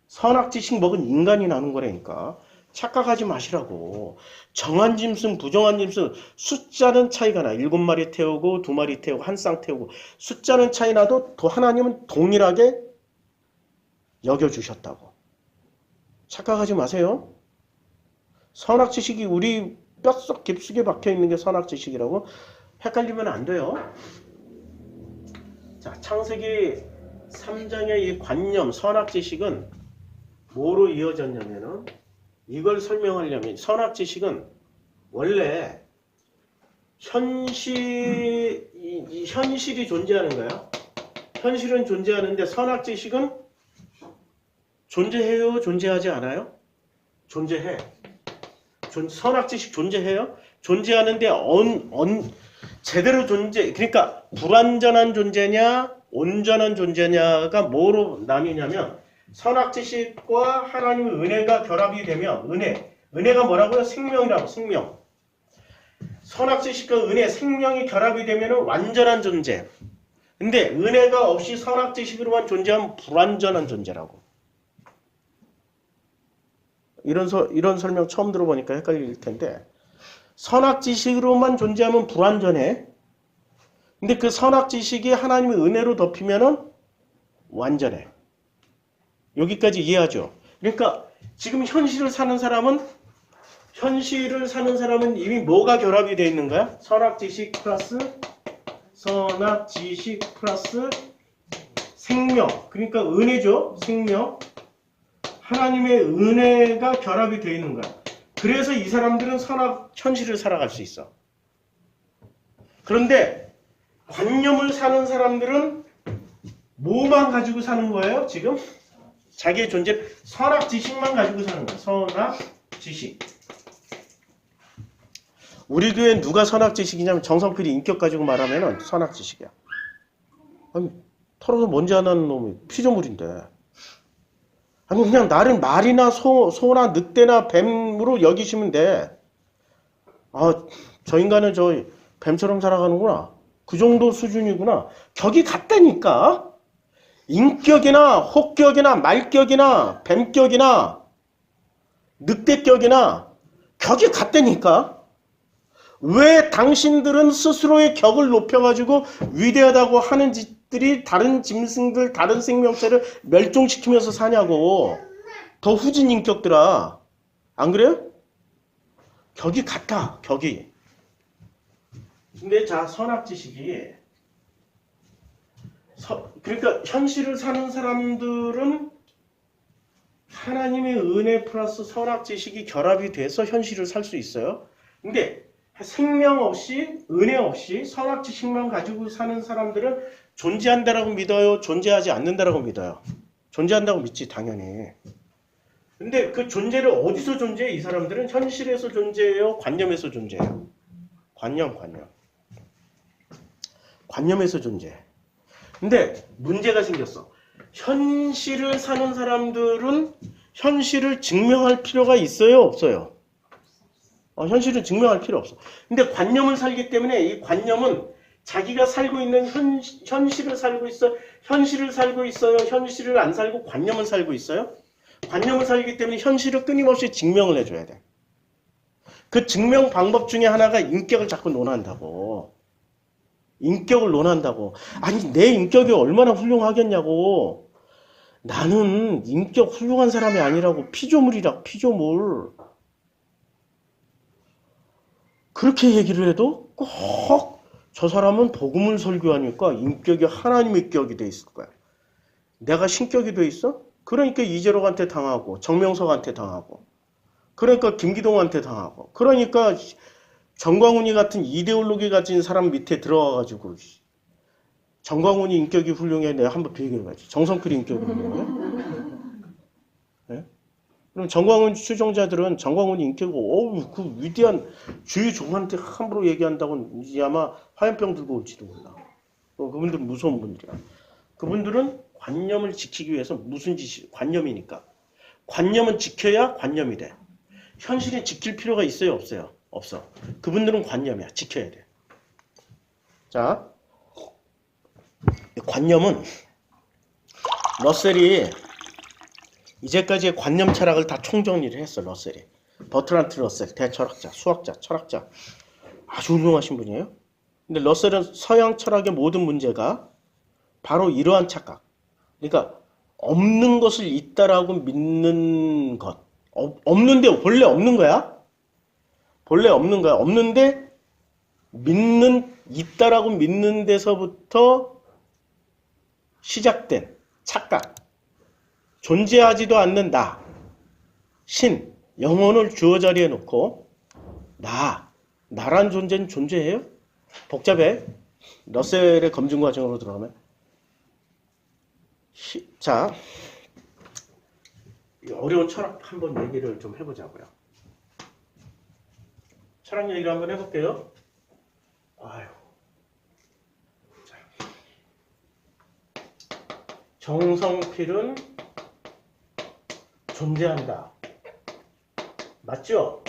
선악지식 먹은 인간이 나눈 거라니까. 착각하지 마시라고. 정한 짐승, 부정한 짐승 숫자는 차이가 나. 7마리 태우고 2마리 태우고 한 쌍 태우고 숫자는 차이 나도 하나님은 동일하게 여겨주셨다고. 착각하지 마세요. 선악지식이 우리 뼛속 깊숙이 박혀있는 게 선악지식이라고 헷갈리면 안 돼요. 자, 창세기 3장의 이 관념, 선악지식은 뭐로 이어졌냐면은 이걸 설명하려면 선악지식은 원래 현실이 존재하는 거야. 현실은 존재하는데 선악지식은 존재해요? 존재하지 않아요? 존재해. 선악지식 존재해요? 존재하는데 제대로 그러니까 불완전한 존재냐 온전한 존재냐가 뭐로 나뉘냐면 선악지식과 하나님의 은혜가 결합이 되면 은혜가 뭐라고요? 생명이라고. 생명. 선악지식과 은혜, 생명이 결합이 되면 완전한 존재. 근데 은혜가 없이 선악지식으로만 존재하면 불완전한 존재라고. 이런 설명 처음 들어보니까 헷갈릴 텐데 선악지식으로만 존재하면 불완전해. 근데 그 선악지식이 하나님의 은혜로 덮이면은 완전해. 여기까지 이해하죠? 그러니까 지금 현실을 사는 사람은 이미 뭐가 결합이 되어 있는 거야? 선악지식 플러스 생명. 그러니까 은혜죠. 생명. 하나님의 은혜가 결합이 되어 있는 거야. 그래서 이 사람들은 현실을 살아갈 수 있어. 그런데 관념을 사는 사람들은 뭐만 가지고 사는 거예요? 지금? 자기의 존재, 선악지식만 가지고 사는 거야. 선악지식. 우리 교회는 누가 선악지식이냐면 정성필이 인격 가지고 말하면 선악지식이야. 아니, 털어서 먼지 안 나는 놈이 피조물인데. 아니 그냥 나를 말이나 소나 늑대나 뱀으로 여기시면 돼. 저 인간은 저 뱀처럼 살아가는구나. 그 정도 수준이구나. 격이 같다니까. 인격이나 혹격이나 말격이나 뱀격이나 늑대격이나 격이 같다니까. 왜 당신들은 스스로의 격을 높여가지고 위대하다고 하는 짓들이 다른 짐승들, 다른 생명체를 멸종시키면서 사냐고. 더 후진 인격들아. 안 그래요? 격이 같아, 격이. 근데 자, 선악지식이 그러니까 현실을 사는 사람들은 하나님의 은혜 플러스 선악지식이 결합이 돼서 현실을 살 수 있어요. 근데 생명 없이 은혜 없이 선악지식만 가지고 사는 사람들은 존재한다라고 믿어요? 존재하지 않는다라고 믿어요? 존재한다고 믿지 당연히. 근데 그 존재를 어디서 존재해? 이 사람들은 현실에서 존재해요? 관념에서 존재해요? 관념에서 존재해. 근데 문제가 생겼어. 현실을 사는 사람들은 현실을 증명할 필요가 있어요? 없어요? 현실은 증명할 필요 없어. 근데 관념을 살기 때문에 이 관념은 자기가 살고 있는 현실을 살고 있어. 현실을 살고 있어요. 현실을 안 살고 관념을 살고 있어요. 관념을 살기 때문에 현실을 끊임없이 증명을 해줘야 돼. 그 증명 방법 중에 하나가 인격을 자꾸 논한다고. 인격을 논한다고. 아니 내 인격이 얼마나 훌륭하겠냐고. 나는 인격 훌륭한 사람이 아니라고. 피조물이라고. 피조물. 그렇게 얘기를 해도 꼭 저 사람은 복음을 설교하니까 인격이 하나님의 격이 돼 있을 거야. 내가 신격이 돼 있어? 그러니까 이재록한테 당하고 정명석한테 당하고 그러니까 김기동한테 당하고 그러니까 정광훈이 같은 이데올로기 가진 사람 밑에 들어와가지고 정광훈이 인격이 훌륭해. 내가 한번 비교해봐야지. 정성필이 인격이 훌륭해? 네? 그럼 정광훈 추종자들은 정광훈이 인격이 그 위대한 주의 종한테 함부로 얘기한다고 이제 아마 화염병 들고 올지도 몰라. 그분들은 무서운 분들이야. 그분들은 관념을 지키기 위해서 무슨 짓이 관념이니까. 관념은 지켜야 관념이 돼. 현실에 지킬 필요가 있어요, 없어요? 없어. 그분들은 관념이야. 지켜야 돼. 자, 관념은 러셀이 이제까지의 관념 철학을 다 총정리를 했어. 러셀이. 버트란트 러셀, 대철학자, 수학자, 철학자. 아주 훌륭하신 분이에요. 근데 러셀은 서양 철학의 모든 문제가 바로 이러한 착각. 그러니까 없는 것을 있다라고 믿는 것. 없는데 본래 없는 거야? 본래 없는 거야. 없는데 있다라고 믿는 데서부터 시작된 착각. 존재하지도 않는 나, 신, 영혼을 주어 자리에 놓고 나란 존재는 존재해요? 복잡해. 러셀의 검증 과정으로 들어가면. 자, 어려운 철학 한번 얘기를 좀 해보자고요. 철학 얘기를 한번 해볼게요. 아유. 자. 정성필은 존재한다. 맞죠?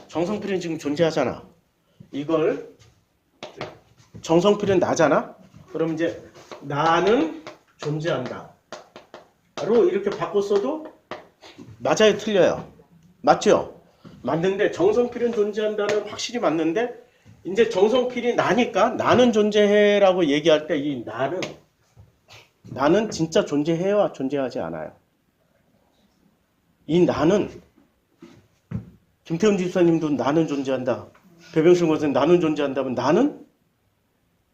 정성필은 지금 존재하잖아. 이걸 정성필은 나잖아. 그럼 이제 나는 존재한다. 로 이렇게 바꿨어도 맞아요, 틀려요? 맞죠? 맞는데 정성필은 존재한다는 확실히 맞는데 이제 정성필이 나니까 나는 존재해라고 얘기할 때 이 나는 진짜 존재해요, 존재하지 않아요? 이 나는 김태훈 집사님도 나는 존재한다. 배병실 권사님 나는 존재한다면 나는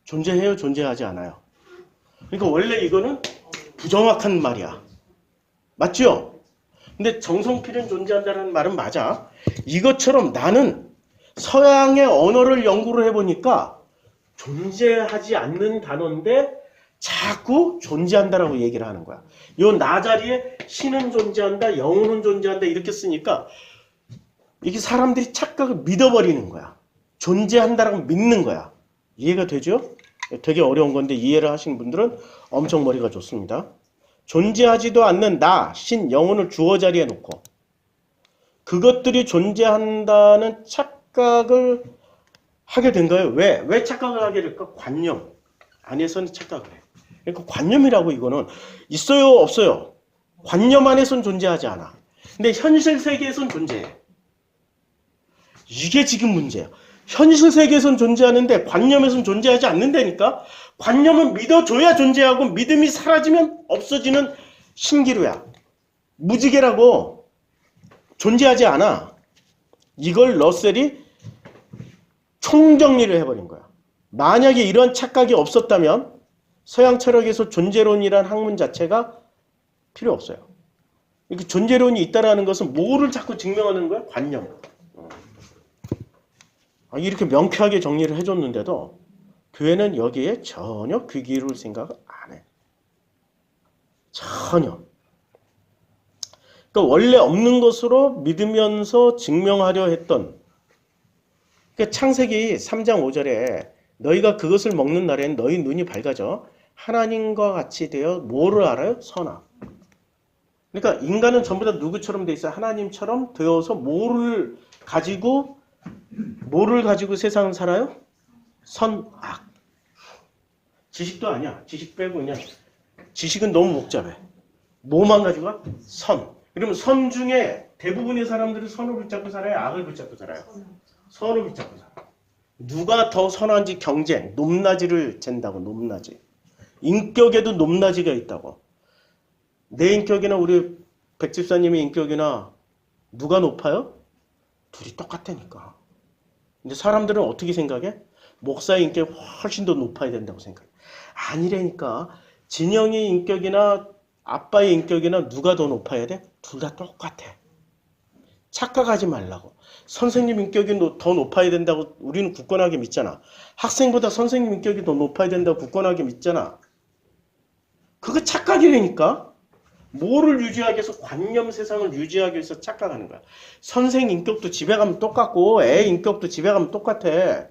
존재해요, 존재하지 않아요? 그러니까 원래 이거는 부정확한 말이야. 맞죠? 근데 정성필은 존재한다는 말은 맞아. 이것처럼 나는 서양의 언어를 연구를 해보니까 존재하지 않는 단어인데 자꾸 존재한다라고 얘기를 하는 거야. 요 나 자리에 신은 존재한다, 영혼은 존재한다 이렇게 쓰니까 이게 사람들이 착각을 믿어버리는 거야. 존재한다라고 믿는 거야. 이해가 되죠? 되게 어려운 건데 이해를 하시는 분들은 엄청 머리가 좋습니다. 존재하지도 않는 나, 신, 영혼을 주어 자리에 놓고 그것들이 존재한다는 착각을 하게 된 거예요. 왜 착각을 하게 될까? 관념 안에서는 착각을 해. 그러니까 관념이라고 이거는 있어요, 없어요? 관념 안에서는 존재하지 않아. 근데 현실 세계에서는 존재해. 이게 지금 문제예요. 현실 세계에서는 존재하는데 관념에서는 존재하지 않는다니까. 관념은 믿어줘야 존재하고 믿음이 사라지면 없어지는 신기루야. 무지개라고 존재하지 않아. 이걸 러셀이 총정리를 해버린 거야. 만약에 이런 착각이 없었다면 서양 철학에서 존재론이란 학문 자체가 필요 없어요. 이렇게 존재론이 있다라는 것은 뭐를 자꾸 증명하는 거야? 관념. 이렇게 명쾌하게 정리를 해줬는데도 교회는 여기에 전혀 귀 기울일 생각을 안 해. 전혀. 그러니까 원래 없는 것으로 믿으면서 증명하려 했던 그러니까 창세기 3장 5절에 너희가 그것을 먹는 날엔 너희 눈이 밝아져 하나님과 같이 되어 뭐를 알아요? 선악. 그러니까 인간은 전부 다 누구처럼 돼 있어요? 하나님처럼 되어서 뭐를 가지고 세상을 살아요? 선악. 지식도 아니야. 지식 빼고 그냥 지식은 너무 복잡해. 뭐만 가지고 와? 선. 그러면 선 중에 대부분의 사람들은 선을 붙잡고 살아요? 악을 붙잡고 살아요? 선을 붙잡고 살아요. 누가 더 선한지 경쟁, 높낮이를 잰다고. 높낮이. 인격에도 높낮이가 있다고. 내 인격이나 우리 백 집사님의 인격이나 누가 높아요? 둘이 똑같다니까. 근데 사람들은 어떻게 생각해? 목사의 인격이 훨씬 더 높아야 된다고 생각해요. 아니라니까. 진영의 인격이나 아빠의 인격이나 누가 더 높아야 돼? 둘 다 똑같아. 착각하지 말라고. 선생님 인격이 더 높아야 된다고 우리는 굳건하게 믿잖아. 학생보다 선생님 인격이 더 높아야 된다고 굳건하게 믿잖아. 그거 착각이라니까. 뭐를 유지하기 위해서 관념 세상을 유지하기 위해서 착각하는 거야. 선생 인격도 집에 가면 똑같고 애 인격도 집에 가면 똑같아.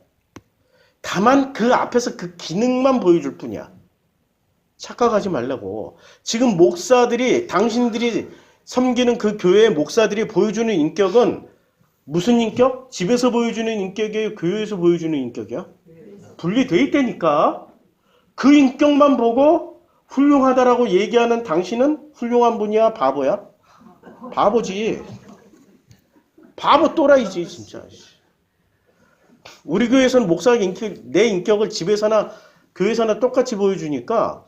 다만 그 앞에서 그 기능만 보여줄 뿐이야. 착각하지 말라고. 지금 목사들이 당신들이 섬기는 그 교회의 목사들이 보여주는 인격은 무슨 인격? 집에서 보여주는 인격이에요? 교회에서 보여주는 인격이야? 분리돼 있다니까. 그 인격만 보고 훌륭하다라고 얘기하는 당신은 훌륭한 분이야? 바보야? 바보지. 바보 또라이지 진짜. 우리 교회에서는 목사의 인격, 내 인격을 집에서나 교회에서나 똑같이 보여주니까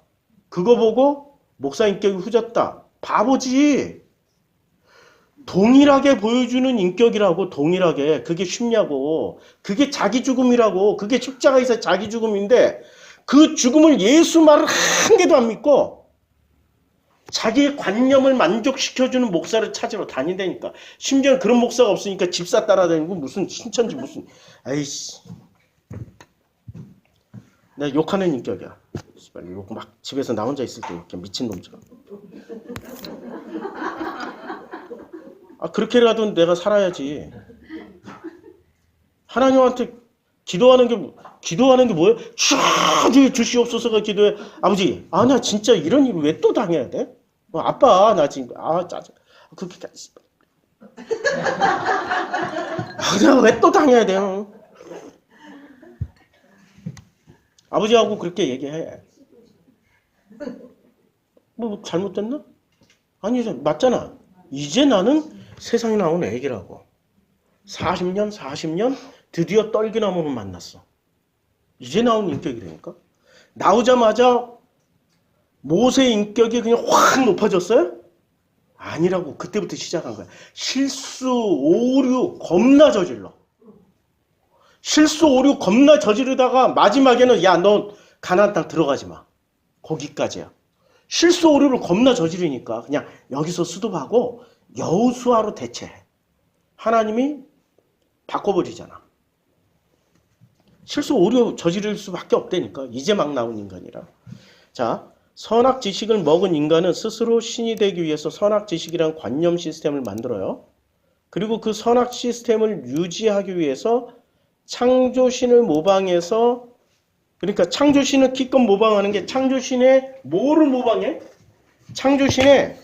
그거 보고 목사 인격이 후졌다. 바보지. 동일하게 보여주는 인격이라고. 동일하게. 그게 쉽냐고. 그게 자기 죽음이라고. 그게 십자가에서 자기 죽음인데 그 죽음을 예수 말을 한 개도 안 믿고 자기의 관념을 만족시켜주는 목사를 찾으러 다닌다니까. 심지어 그런 목사가 없으니까 집사 따라다니고 무슨 신천지 무슨. 아이씨. 내가 욕하는 인격이야. 욕 막 집에서 나 혼자 있을 때 이렇게 미친놈처럼. 아, 그렇게라도 내가 살아야지. 하나님한테 기도하는 게 뭐예요? 촤 주시옵소서가 기도해. 아버지, 아, 나 진짜 이런 일 왜 또 당해야 돼? 아빠, 나 지금, 짜증. 그렇게까지. 내가 왜 또 당해야 돼요? 아버지하고 그렇게 얘기해. 뭐 잘못됐나? 아니, 맞잖아. 이제 나는 세상에 나온 애기라고. 40년 드디어 떨기나무를 만났어. 이제 나온 인격이라니까. 나오자마자 모세의 인격이 그냥 확 높아졌어요? 아니라고. 그때부터 시작한 거야. 실수, 오류 겁나 저질러. 실수, 오류 겁나 저지르다가 마지막에는 야, 너 가나안 땅 들어가지 마. 거기까지야. 실수, 오류를 겁나 저지르니까 그냥 여기서 수습하고 여호수아로 대체해. 하나님이 바꿔버리잖아. 실수, 오류 저지를 수밖에 없다니까. 이제 막 나온 인간이라. 자, 선악 지식을 먹은 인간은 스스로 신이 되기 위해서 선악 지식이란 관념 시스템을 만들어요. 그리고 그 선악 시스템을 유지하기 위해서 창조신을 모방해서, 그러니까 창조신을 기껏 모방하는 게 창조신의 뭐를 모방해? 창조신의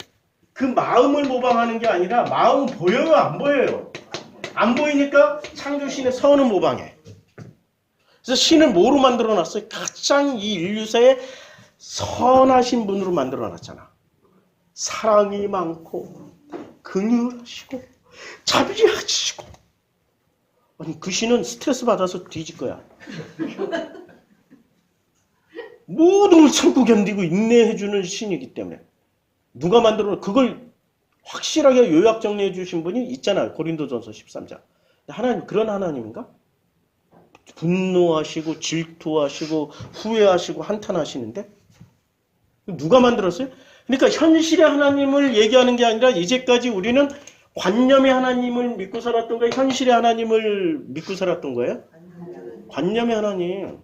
그 마음을 모방하는 게 아니라 마음 보여요? 안 보여요? 안 보이니까 창조신의 선을 모방해. 그래서 신을 뭐로 만들어놨어요? 가장 이 인류사에 선하신 분으로 만들어놨잖아. 사랑이 많고 긍휼하시고 자비하시고. 아니, 그 신은 스트레스 받아서 뒤질 거야. 모든 걸 참고 견디고 인내해주는 신이기 때문에. 누가 만들어 그걸 확실하게 요약 정리해 주신 분이 있잖아요. 고린도전서 13장. 하나님 그런 하나님인가? 분노하시고 질투하시고 후회하시고 한탄하시는데? 누가 만들었어요? 그러니까 현실의 하나님을 얘기하는 게 아니라 이제까지 우리는 관념의 하나님을 믿고 살았던 거예요? 현실의 하나님을 믿고 살았던 거예요? 관념의 하나님.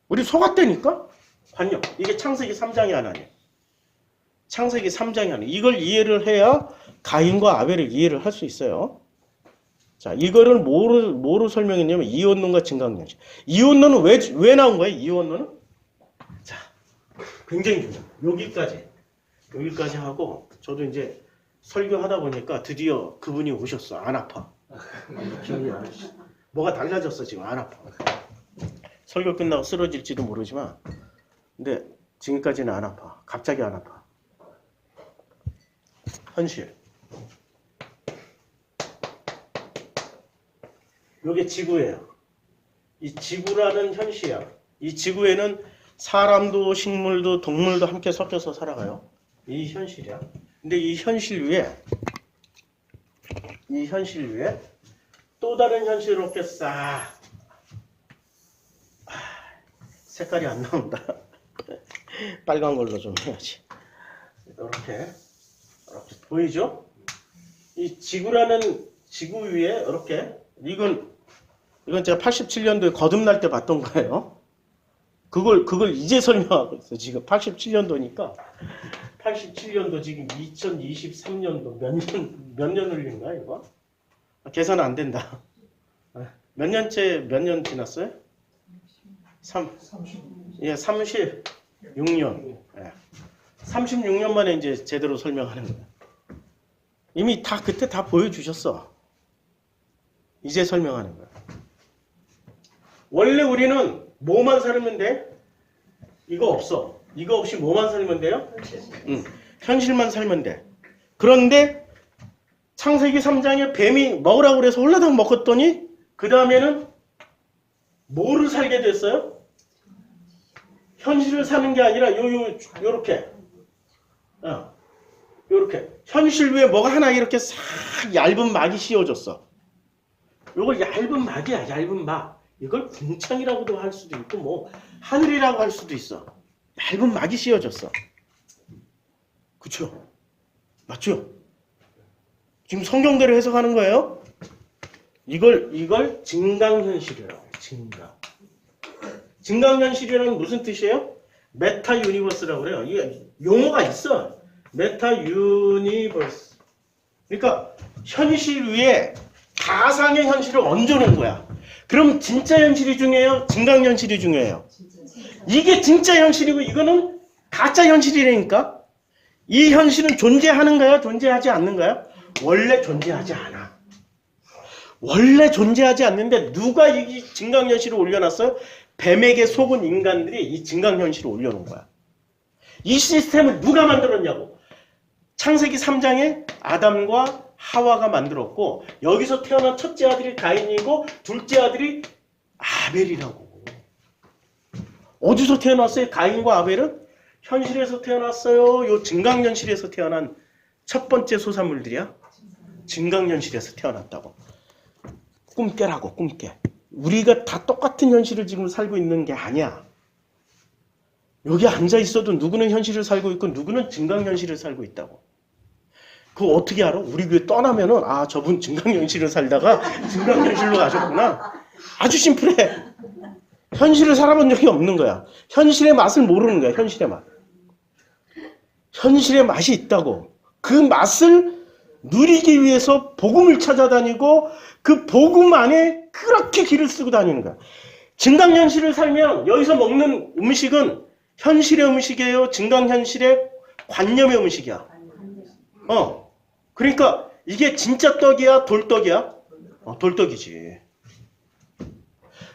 우리 속았다니까? 관념. 이게 창세기 3장의 하나님. 창세기 3장의 하나님. 이걸 이해를 해야 가인과 아벨을 이해를 할 수 있어요. 자, 이거를 뭐로 설명했냐면 이원론과 증강현실. 이원론은 왜 나온 거예요? 이원론은? 자, 굉장히 중요해요. 여기까지 하고 저도 이제 설교하다 보니까 드디어 그분이 오셨어. 안 아파. 뭐가 달라졌어 지금. 안 아파. 설교 끝나고 쓰러질지도 모르지만 근데 지금까지는 안 아파. 갑자기 안 아파. 현실. 이게 지구예요. 이 지구라는 현실이야. 이 지구에는 사람도 식물도 동물도 함께 섞여서 살아가요. 이 현실이야. 근데 이 현실 위에 또 다른 현실을 이렇게 싹 색깔이 안 나온다. 빨간 걸로 좀 해야지. 이렇게 보이죠? 이 지구라는 지구 위에 이렇게 이건 제가 87년도에 거듭날 때 봤던 거예요. 그걸 이제 설명하고 있어. 지금 87년도니까 87년도 지금 2023년도 몇 년 흘린가 이거? 계산 안 된다. 몇 년 지났어요? 36년. 예. 36년 만에 이제 제대로 설명하는 거야. 이미 다 그때 다 보여주셨어. 이제 설명하는 거야. 원래 우리는 뭐만 살면 돼? 이거 없어. 이거 없이 뭐만 살면 돼요? 현실만 살면 돼. 그런데 창세기 3장에 뱀이 먹으라고 그래서 홀라당 먹었더니 그 다음에는 뭐를 살게 됐어요? 현실을 사는 게 아니라 요렇게 요렇게 현실 위에 뭐가 하나 이렇게 싹 얇은 막이 씌워졌어. 요걸 얇은 막이야. 얇은 막. 이걸 궁창이라고도 할 수도 있고 뭐 하늘이라고 할 수도 있어. 얇은 막이 씌워졌어. 그쵸? 맞죠? 지금 성경대로 해석하는 거예요. 이걸 증강현실이라고 해요. 증강현실이라는 무슨 뜻이에요? 메타 유니버스라고 그래요. 이게 용어가 있어. 메타 유니버스. 그러니까 현실 위에 가상의 현실을 얹어놓은 거야. 그럼 진짜 현실이 중요해요? 증강현실이 중요해요? 이게 진짜 현실이고 이거는 가짜 현실이라니까? 이 현실은 존재하는가요? 존재하지 않는가요? 원래 존재하지 않아. 원래 존재하지 않는데 누가 이 증강현실을 올려놨어요? 뱀에게 속은 인간들이 이 증강현실을 올려놓은 거야. 이 시스템을 누가 만들었냐고. 창세기 3장에 아담과 하와가 만들었고 여기서 태어난 첫째 아들이 가인이고 둘째 아들이 아벨이라고. 어디서 태어났어요? 가인과 아벨은? 현실에서 태어났어요. 요 증강현실에서 태어난 첫 번째 소산물들이야. 증강현실에서 태어났다고. 꿈깨라고. 꿈깨. 우리가 다 똑같은 현실을 지금 살고 있는 게 아니야. 여기 앉아 있어도 누구는 현실을 살고 있고 누구는 증강현실을 살고 있다고. 그거 어떻게 알아? 우리 교회 떠나면은 저분 증강현실을 살다가 증강현실로 가셨구나. 아주 심플해. 현실을 살아본 적이 없는 거야. 현실의 맛을 모르는 거야. 현실의 맛. 현실의 맛이 있다고. 그 맛을 누리기 위해서 복음을 찾아다니고 그 복음 안에 그렇게 길을 쓰고 다니는 거야. 증강현실을 살면 여기서 먹는 음식은 현실의 음식이에요? 증강현실의 관념의 음식이야. 그러니까 이게 진짜 떡이야? 돌떡이야? 돌떡이지.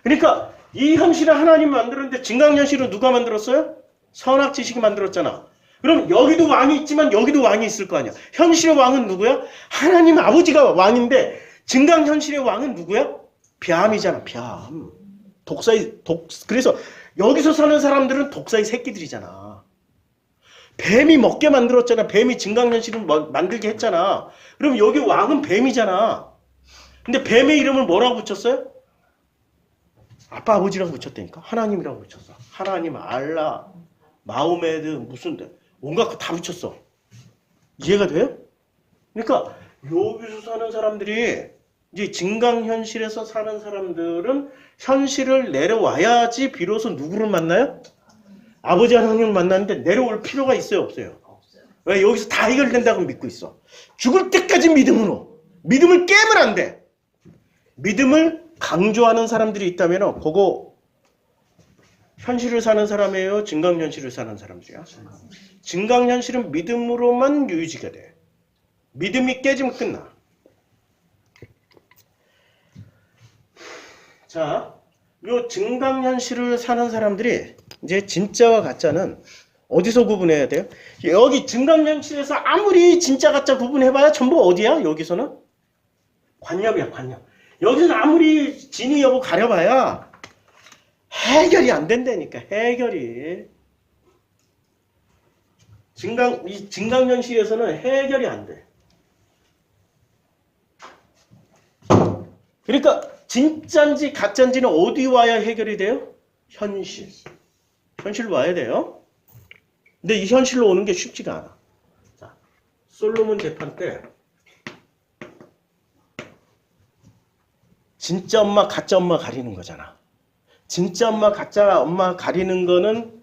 그러니까 이 현실을 하나님 만들었는데 증강현실은 누가 만들었어요? 선악지식이 만들었잖아. 그럼 여기도 왕이 있지만 여기도 왕이 있을 거 아니야. 현실의 왕은 누구야? 하나님 아버지가 왕인데 증강현실의 왕은 누구야? 뱀이잖아. 뱀. 그래서 여기서 사는 사람들은 독사의 새끼들이잖아. 뱀이 먹게 만들었잖아. 뱀이 증강현실을 만들게 했잖아. 그럼 여기 왕은 뱀이잖아. 근데 뱀의 이름을 뭐라고 붙였어요? 아빠 아버지라고 붙였다니까. 하나님이라고 붙였어. 하나님, 알라, 마호메드, 무슨 온갖 거 다 붙였어. 이해가 돼요? 그러니까 여기서 사는 사람들이 이제 증강현실에서 사는 사람들은 현실을 내려와야지 비로소 누구를 만나요? 아버지 하나님을 만났는데 내려올 필요가 있어요? 없어요? 왜? 여기서 다 해결된다고 믿고 있어. 죽을 때까지 믿음으로. 믿음을 깨면 안 돼. 믿음을 강조하는 사람들이 있다면 그거 현실을 사는 사람이에요? 증강현실을 사는 사람들이야? 증강현실은 믿음으로만 유지가 돼. 믿음이 깨지면 끝나. 자, 요 증강현실을 사는 사람들이 이제 진짜와 가짜는 어디서 구분해야 돼요? 여기 증강현실에서 아무리 진짜 가짜 구분해봐야 전부 어디야? 여기서는? 관념이야, 관념. 여기서는 아무리 진위 여부 가려봐야 해결이 안 된다니까, 해결이. 이 증강현실에서는 해결이 안 돼. 그러니까 진짜인지 가짜인지는 어디 와야 해결이 돼요? 현실. 현실로 와야 돼요. 근데 이 현실로 오는 게 쉽지가 않아. 자, 솔로몬 재판 때 진짜 엄마, 가짜 엄마 가리는 거잖아. 진짜 엄마, 가짜 엄마 가리는 거는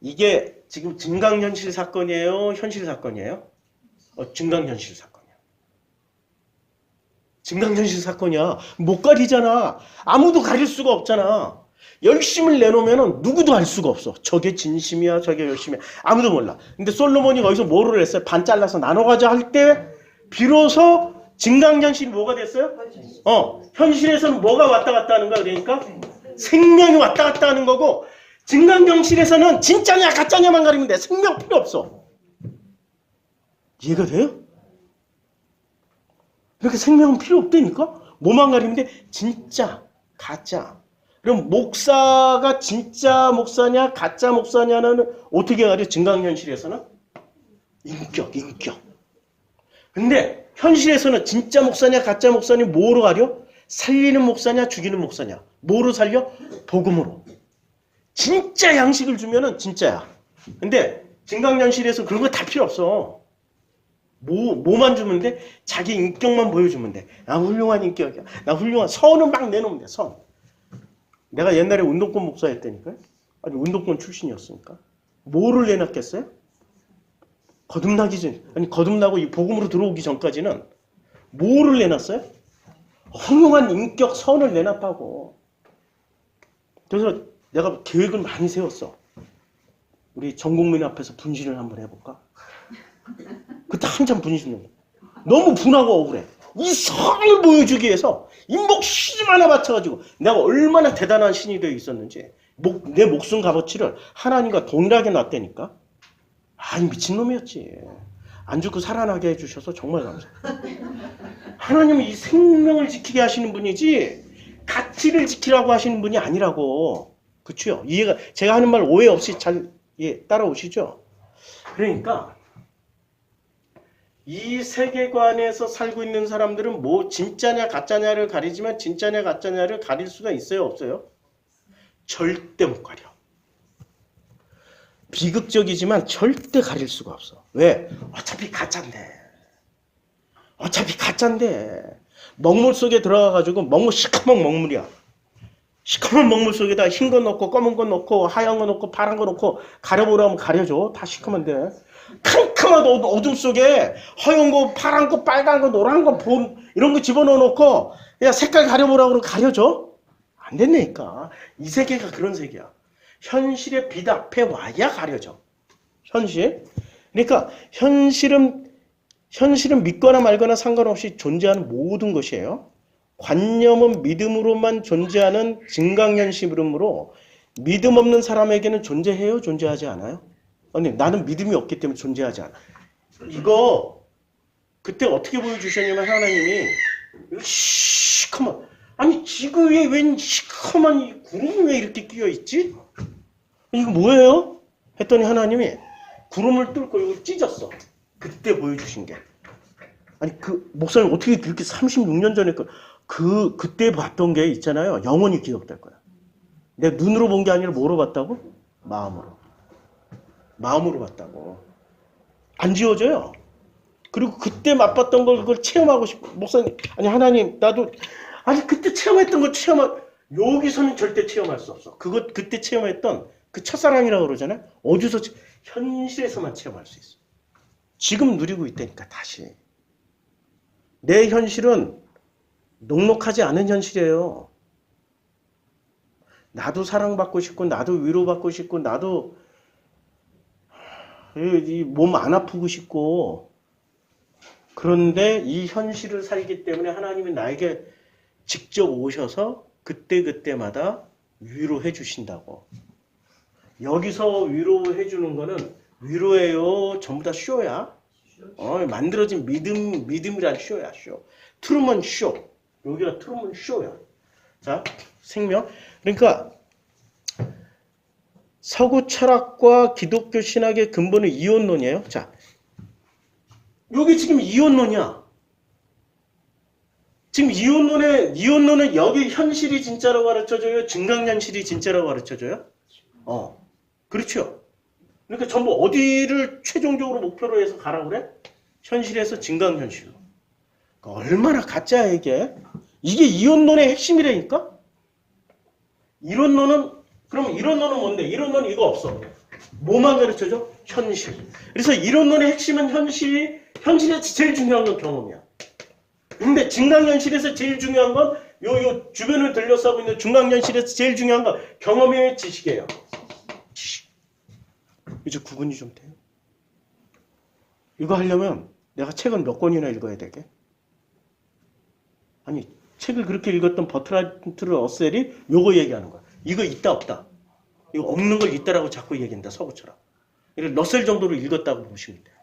이게 지금 증강현실 사건이에요? 현실 사건이에요? 증강현실 사건이야. 증강현실 사건이야. 못 가리잖아. 아무도 가릴 수가 없잖아. 열심을 내놓으면 누구도 알 수가 없어. 저게 진심이야, 저게 열심이야. 아무도 몰라. 근데 솔로몬이 거기서 뭐를 했어요? 반 잘라서 나눠가자 할 때 비로소 증강현실이 뭐가 됐어요? 현실에서는 뭐가 왔다 갔다 하는 거야? 그러니까 생명이 왔다 갔다 하는 거고, 증강현실에서는 진짜냐 가짜냐만 가리면 돼. 생명 필요 없어. 이해가 돼요? 그렇게 생명은 필요 없다니까? 뭐만 가리면 돼? 진짜, 가짜. 그럼 목사가 진짜 목사냐 가짜 목사냐는 어떻게 가려? 증강현실에서는? 인격. 근데 현실에서는 진짜 목사냐 가짜 목사냐 뭐로 가려? 살리는 목사냐 죽이는 목사냐. 뭐로 살려? 복음으로. 진짜 양식을 주면은 진짜야. 근데 증강현실에서 그런 거 다 필요 없어. 뭐만 주면 돼? 자기 인격만 보여주면 돼. 나 훌륭한 인격이야. 나 훌륭한 선은 막 내놓으면 돼. 선. 내가 옛날에 운동권 목사였다니까요. 아니 운동권 출신이었으니까. 뭐를 내놨겠어요? 거듭나기 전, 아니 거듭나고 이 복음으로 들어오기 전까지는 뭐를 내놨어요? 훌륭한 인격 선을 내놨다고. 그래서 내가 계획을 많이 세웠어. 우리 전 국민 앞에서 분신을 한번 해볼까? 그때 한참 분신을. 너무 분하고 억울해. 이 선을 보여주기 위해서 인복 시름 하나 바쳐가지고 내가 얼마나 대단한 신이 되어 있었는지 내 목숨 값어치를 하나님과 동일하게 놨다니까. 아니 미친놈이었지. 안 죽고 살아나게 해주셔서 정말 감사해요. 하나님은 이 생명을 지키게 하시는 분이지 가치를 지키라고 하시는 분이 아니라고. 그렇죠? 이해가, 제가 하는 말 오해 없이 잘 따라오시죠? 그러니까 이 세계관에서 살고 있는 사람들은 뭐 진짜냐 가짜냐를 가리지만 진짜냐 가짜냐를 가릴 수가 있어요 없어요? 절대 못 가려. 비극적이지만 절대 가릴 수가 없어. 왜? 어차피 가짜인데. 먹물 속에 들어가가지고 시커먼 먹물이야. 시커먼 먹물 속에다 흰 거 넣고 검은 거 넣고 하얀 거 넣고 파란 거 넣고 가려보라면 가려줘. 다 시커먼데. 캄캄한 어둠 속에 허연 거, 파란 거, 빨간 거, 노란 거, 이런 거 집어넣어 놓고 야 색깔 가려보라고 그러면 가려줘? 안 된다니까. 이 세계가 그런 세계야. 현실의 빛 앞에 와야 가려져. 현실. 그러니까 현실은 믿거나 말거나 상관없이 존재하는 모든 것이에요. 관념은 믿음으로만 존재하는 증강현실이므로 믿음 없는 사람에게는 존재해요? 존재하지 않아요? 아니 나는 믿음이 없기 때문에 존재하지 않아. 이거 그때 어떻게 보여주셨냐면 하나님이 시커먼, 아니 지구 위에 웬 시커먼 이 구름이 왜 이렇게 끼어있지? 이거 뭐예요? 했더니 하나님이 구름을 뚫고 이걸 찢었어. 그때 보여주신 게. 아니 그 목사님 어떻게 그렇게 36년 전에 그때 봤던 게 있잖아요. 영원히 기억될 거야. 내가 눈으로 본 게 아니라 뭐로 봤다고? 마음으로 봤다고. 안 지워져요. 그리고 그때 맛봤던 걸 그걸 체험하고 싶어. 목사님, 아니 하나님 나도 아니 그때 체험했던 걸 여기서는 절대 체험할 수 없어. 그때 체험했던 그 첫사랑이라고 그러잖아요. 어디서 현실에서만 체험할 수 있어. 지금 누리고 있다니까 다시. 내 현실은 녹록하지 않은 현실이에요. 나도 사랑받고 싶고 나도 위로받고 싶고 나도 이 몸 안 아프고 싶고, 그런데 이 현실을 살기 때문에 하나님이 나에게 직접 오셔서 그때그때마다 위로해 주신다고. 여기서 위로해 주는 거는 위로예요. 전부 다 쇼야. 만들어진 믿음이란 쇼야, 쇼. 트루먼 쇼. 여기가 트루먼 쇼야. 자, 생명. 그러니까 서구 철학과 기독교 신학의 근본은 이혼론이에요. 자, 여기 지금 이혼론이야. 지금 이혼론은 여기 현실이 진짜라고 가르쳐줘요? 증강현실이 진짜라고 가르쳐줘요? 그렇죠? 그러니까 전부 어디를 최종적으로 목표로 해서 가라고 그래? 현실에서 증강현실로. 그러니까 얼마나 가짜야 이게. 이게 이원론의 핵심이라니까? 이론론은 그럼 이론론은 뭔데? 이론론은 이거 없어. 뭐만 가르쳐줘? 현실. 그래서 이론론의 핵심은 현실에서 제일 중요한 건 경험이야. 근데 증강현실에서 제일 중요한 건 요 주변을 들려싸고 있는 증강현실에서 제일 중요한 건 경험의 지식이에요. 지식. 이제 구분이 좀 돼요. 이거 하려면 내가 책은 몇 권이나 읽어야 되게? 아니 책을 그렇게 읽었던 버트란트 러셀이 요거 얘기하는 거야. 이거 있다 없다. 이거 없는 걸 있다라고 자꾸 얘기한다. 서구처럼. 러셀 정도로 읽었다고 보시면 돼요.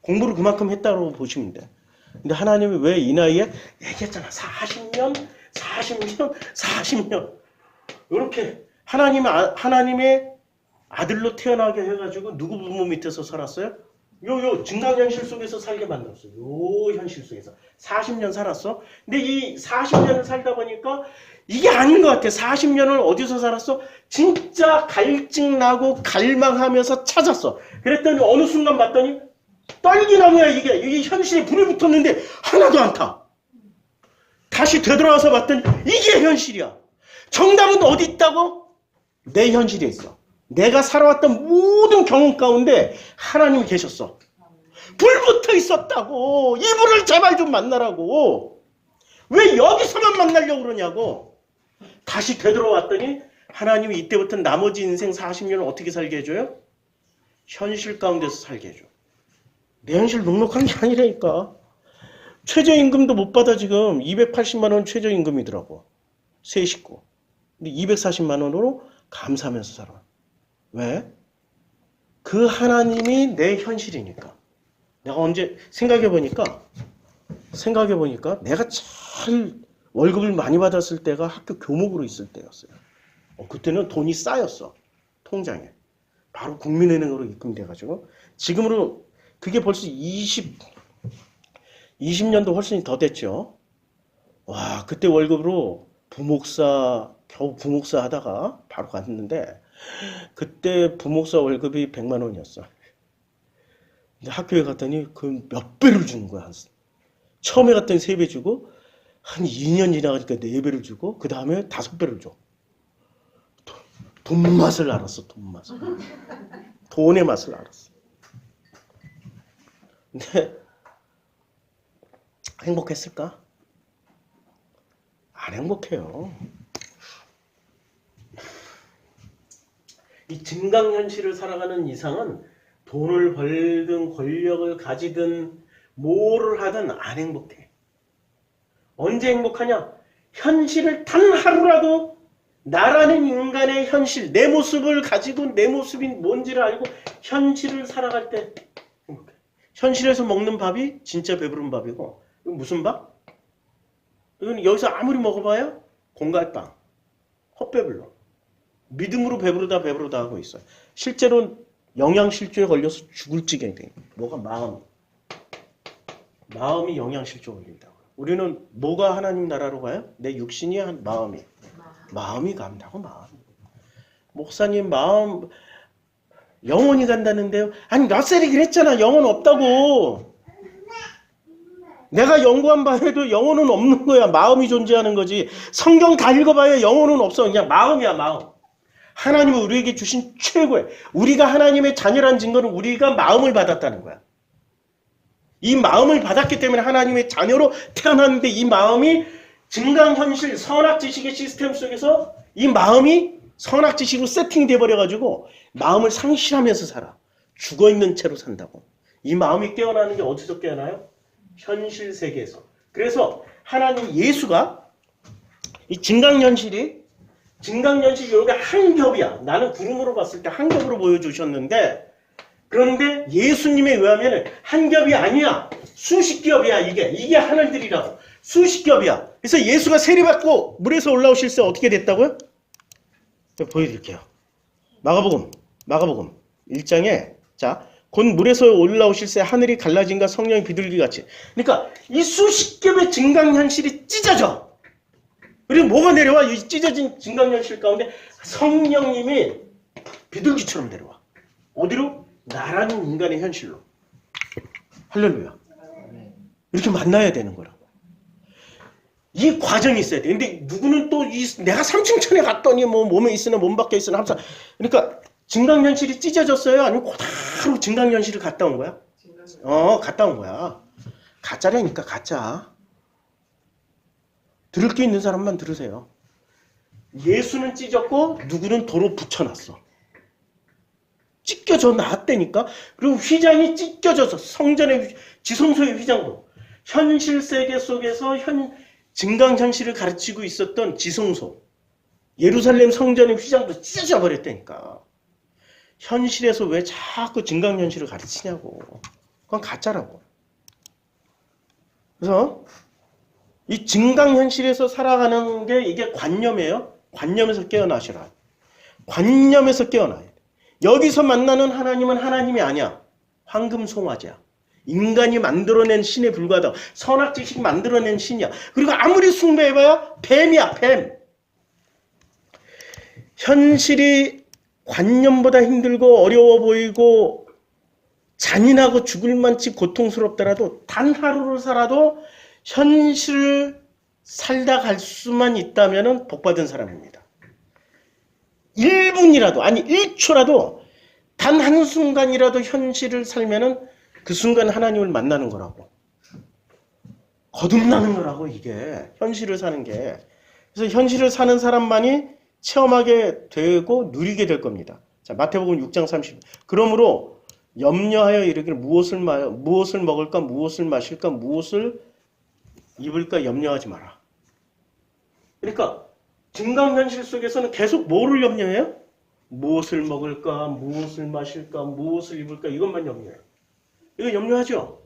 공부를 그만큼 했다고 보시면 돼. 근데 하나님이 왜 이 나이에 얘기했잖아. 40년 이렇게 하나님의 아들로 태어나게 해가지고 누구 부모 밑에서 살았어요? 요 증강현실 속에서 살게 만들었어요. 요 현실 속에서 40년 살았어. 근데 이 40년을 살다 보니까 이게 아닌 것 같아. 40년을 어디서 살았어? 진짜 갈증 나고 갈망하면서 찾았어. 그랬더니 어느 순간 봤더니 딸기나무야 이게 현실에 불이 붙었는데 하나도 안 타. 다시 되돌아와서 봤더니 이게 현실이야. 정답은 어디 있다고? 내 현실에 있어. 내가 살아왔던 모든 경험 가운데 하나님이 계셨어. 불 붙어 있었다고. 이 불을 제발 좀 만나라고. 왜 여기서만 만나려고 그러냐고. 다시 되돌아왔더니 하나님이 이때부터 나머지 인생 40년을 어떻게 살게 해줘요? 현실 가운데서 살게 해줘. 내 현실 넉넉한 게 아니라니까. 최저임금도 못 받아 지금. 280만 원 최저임금이더라고. 세 식구. 근데 240만 원으로 감사하면서 살아. 왜? 그 하나님이 내 현실이니까. 내가 언제 생각해보니까 내가 제일 월급을 많이 받았을 때가 학교 교목으로 있을 때였어요. 그때는 돈이 쌓였어. 통장에. 바로 국민은행으로 입금돼가지고. 지금으로 그게 벌써 20년도 훨씬 더 됐죠. 와, 그때 월급으로 겨우 부목사 하다가 바로 갔는데 그때 부목사 월급이 100만 원이었어. 근데 학교에 갔더니 그 몇 배를 주는 거야. 처음에 갔더니 3배 주고 한 2년 지나가니까 4배를 주고 그 다음에 5배를 줘. 돈 맛을 알았어. 돈 맛을. 돈의 맛을 알았어. 근데 행복했을까? 안 행복해요. 이 증강현실을 살아가는 이상은 돈을 벌든 권력을 가지든 뭐를 하든 안 행복해. 언제 행복하냐? 현실을 단 하루라도 나라는 인간의 현실, 내 모습을 가지고 내 모습이 뭔지를 알고 현실을 살아갈 때 행복해. 현실에서 먹는 밥이 진짜 배부른 밥이고 이건 무슨 밥? 이건 여기서 아무리 먹어봐야 공갈빵, 헛배불러. 믿음으로 배부르다 하고 있어요. 실제로 영양실조에 걸려서 죽을 지경이 돼. 뭐가 마음이 영양실조에 걸린다고. 우리는 뭐가 하나님 나라로 가요? 내 육신이 한 마음이 간다고. 마음. 목사님 마음 영혼이 간다는데요. 아니 러셀이 그랬잖아. 영혼 없다고. 내가 연구한 바에도 영혼은 없는 거야. 마음이 존재하는 거지. 성경 다 읽어봐야 영혼은 없어. 그냥 마음이야. 마음. 하나님은 우리에게 주신 최고의, 우리가 하나님의 자녀란 증거는 우리가 마음을 받았다는 거야. 이 마음을 받았기 때문에 하나님의 자녀로 태어났는데 이 마음이 증강현실 선악지식의 시스템 속에서 이 마음이 선악지식으로 세팅돼 버려가지고 마음을 상실하면서 살아. 죽어있는 채로 산다고. 이 마음이 깨어나는 게 어디서 깨어나요? 현실 세계에서. 그래서 하나님 예수가 이 증강현실이 여기 한 겹이야. 나는 구름으로 봤을 때 한 겹으로 보여주셨는데 그런데 예수님에 의하면 한 겹이 아니야. 수십 겹이야. 이게 하늘들이라고. 수십 겹이야. 그래서 예수가 세례받고 물에서 올라오실 때 어떻게 됐다고요? 보여드릴게요. 마가복음 1장에 자, 곧 물에서 올라오실 때 하늘이 갈라진가 성령이 비둘기같이. 그러니까 이 수십 겹의 증강현실이 찢어져. 그리고 뭐가 내려와? 이 찢어진 증강현실 가운데 성령님이 비둘기처럼 내려와. 어디로? 나라는 인간의 현실로. 할렐루야. 이렇게 만나야 되는 거라고. 이 과정이 있어야 돼. 근데 누구는 또 내가 삼층천에 갔더니 뭐 몸에 있으나 몸 밖에 있으나 항상 그러니까 증강현실이 찢어졌어요? 아니면 그대로 증강현실을 갔다 온 거야? 갔다 온 거야. 가짜라니까 가짜. 들을 게 있는 사람만 들으세요. 예수는 찢었고 누구는 도로 붙여놨어. 찢겨져 나왔다니까. 그리고 휘장이 찢겨져서 성전의 지성소의 휘장도 현실 세계 속에서 증강현실을 가르치고 있었던 지성소 예루살렘 성전의 휘장도 찢어져 버렸다니까. 현실에서 왜 자꾸 증강현실을 가르치냐고. 그건 가짜라고. 그래서 이 증강현실에서 살아가는 게 이게 관념이에요. 관념에서 깨어나시라. 관념에서 깨어나야 돼. 여기서 만나는 하나님은 하나님이 아니야. 황금송아지야. 인간이 만들어낸 신에 불과하다. 선악지식이 만들어낸 신이야. 그리고 아무리 숭배해봐야 뱀이야. 뱀. 현실이 관념보다 힘들고 어려워 보이고 잔인하고 죽을 만치 고통스럽더라도 단 하루를 살아도 현실을 살다 갈 수만 있다면 복받은 사람입니다. 1분이라도 아니 1초라도 단 한순간이라도 현실을 살면은 그 순간 하나님을 만나는 거라고. 거듭나는 거라고 이게. 현실을 사는 게. 그래서 현실을 사는 사람만이 체험하게 되고 누리게 될 겁니다. 자, 마태복음 6장 30. 그러므로 염려하여 이르기를 무엇을 먹을까, 무엇을 마실까, 무엇을 입을까 염려하지 마라. 그러니까 증강현실 속에서는 계속 뭐를 염려해요? 무엇을 먹을까, 무엇을 마실까, 무엇을 입을까 이것만 염려해요. 이거 염려하죠?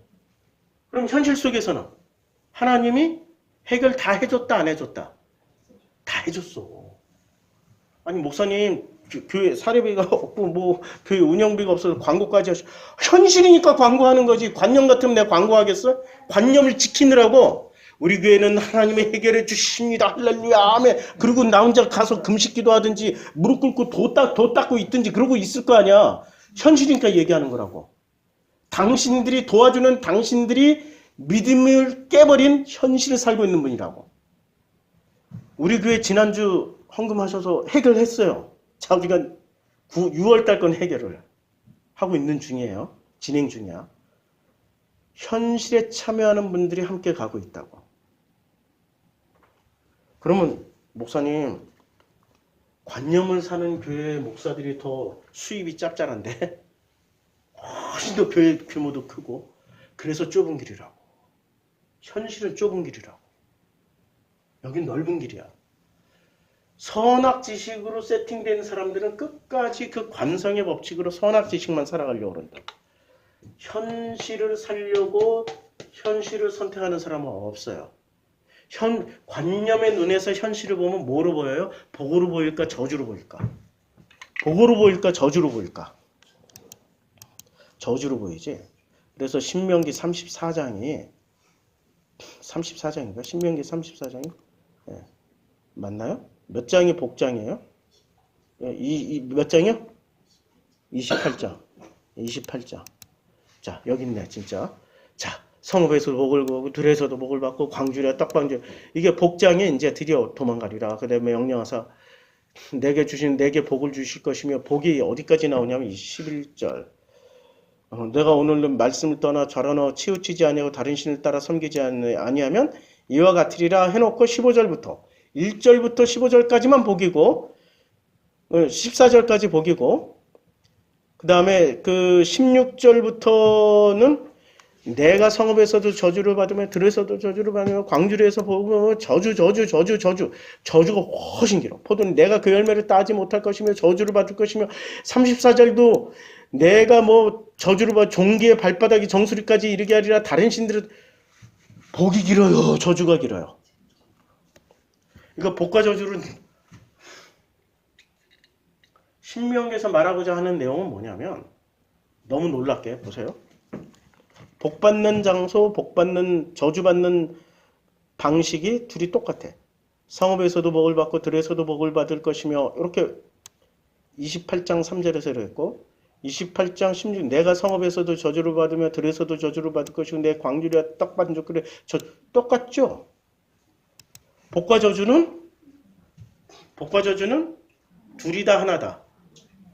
그럼 현실 속에서는 하나님이 해결 다 해줬다 안 해줬다? 다 해줬어. 아니 목사님 교회 사례비가 없고 뭐 교회 운영비가 없어서 광고까지 하시고 현실이니까 광고하는 거지. 관념 같으면 내가 광고하겠어? 관념을 지키느라고 우리 교회는 하나님이 해결해 주십니다. 할렐루야 아멘. 그리고 나 혼자 가서 금식기도 하든지 무릎 꿇고 도 닦고 있든지 그러고 있을 거 아니야. 현실이니까 얘기하는 거라고. 당신들이 도와주는 당신들이 믿음을 깨버린 현실을 살고 있는 분이라고. 우리 교회 지난주 헌금하셔서 해결했어요. 자, 우리가 6월달 건 해결을 하고 있는 중이에요. 진행 중이야. 현실에 참여하는 분들이 함께 가고 있다고. 그러면 목사님 관념을 사는 교회 목사들이 더 수입이 짭짤한데 훨씬 더 교회 규모도 크고 그래서 좁은 길이라고. 현실은 좁은 길이라고. 여긴 넓은 길이야. 선악지식으로 세팅된 사람들은 끝까지 그 관성의 법칙으로 선악지식만 살아가려고 그런다. 현실을 살려고 현실을 선택하는 사람은 없어요. 관념의 눈에서 현실을 보면 뭐로 보여요? 복으로 보일까 저주로 보일까? 복으로 보일까 저주로 보일까? 저주로 보이지. 그래서 신명기 34장이 34장인가? 신명기 34장이 네. 맞나요? 몇 장이 복장이에요? 몇 장이요? 28장. 28장. 자, 여기 있네, 진짜. 자, 성읍에서도 복을 보고, 들에서도 복을 받고, 광주래, 떡방주. 이게 복장에 이제 드디어 도망가리라. 그 다음에 영령하사, 내게 복을 주실 것이며, 복이 어디까지 나오냐면, 11절. 내가 오늘 말씀을 떠나 좌로너 치우치지 아니하고 다른 신을 따라 섬기지 아니하면 이와 같으리라 해놓고 15절부터 1절부터 15절까지만 복이고 14절까지 복이고 그 다음에 그 16절부터는 내가 성읍에서도 저주를 받으며 들에서도 저주를 받으며 광주리에서 보면 저주가 훨씬 길어. 포도는 내가 그 열매를 따지 못할 것이며 저주를 받을 것이며 34절도 내가 뭐 저주를 받아 종기의 발바닥이 정수리까지 이르게 하리라. 다른 신들은 복이 길어요. 저주가 길어요. 그러니까 복과 저주는 신명기에서 말하고자 하는 내용은 뭐냐면 너무 놀랍게 보세요. 복받는 장소, 복받는 저주받는 방식이 둘이 똑같아. 성읍에서도 복을 받고 들에서도 복을 받을 것이며 이렇게 28장 3절에서 이랬고 28장 16 내가 성읍에서도 저주를 받으며 들에서도 저주를 받을 것이고 내 광주리와 떡 반죽 그래 똑같죠? 복과 저주는 둘이 다 하나다.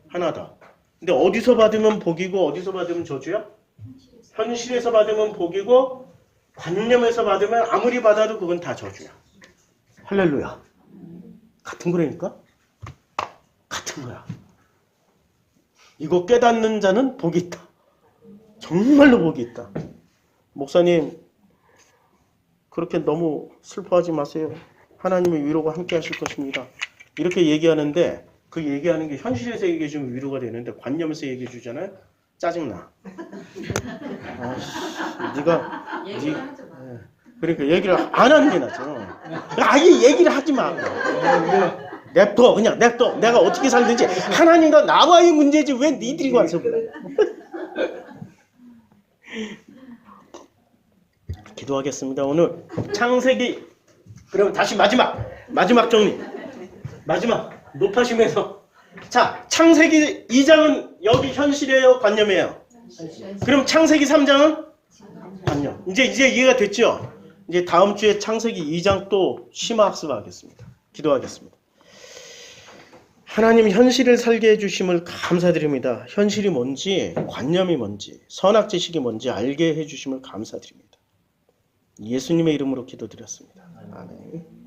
하나다. 근데 어디서 받으면 복이고 어디서 받으면 저주야? 현실에서 받으면 복이고 관념에서 받으면 아무리 받아도 그건 다 저주야. 할렐루야. 같은 거라니까? 같은 거야. 이거 깨닫는 자는 복이 있다. 정말로 복이 있다. 목사님 그렇게 너무 슬퍼하지 마세요. 하나님의 위로가 함께 하실 것입니다. 이렇게 얘기하는데 그 얘기하는 게 현실에서 얘기해 주면 위로가 되는데 관념에서 얘기해 주잖아요. 짜증나. 네가 그러니까 얘기를 안 하는 게 낫죠. 아예 얘기를 하지 마. 냅둬 그냥 냅둬. 내가 어떻게 살든지 하나님과 나와의 문제지 왜 니들이 와서 그래. 기도하겠습니다. 오늘 창세기 그러면 다시 마지막 정리. 마지막 높아심에서 자 창세기 2장은 여기 현실이에요 관념이에요. 그럼 창세기 3장은 관념. 이제 이해가 됐죠? 이제 다음 주에 창세기 2장 또 심화 학습하겠습니다. 기도하겠습니다. 하나님 현실을 살게 해주심을 감사드립니다. 현실이 뭔지 관념이 뭔지 선악지식이 뭔지 알게 해주심을 감사드립니다. 예수님의 이름으로 기도드렸습니다. 아멘.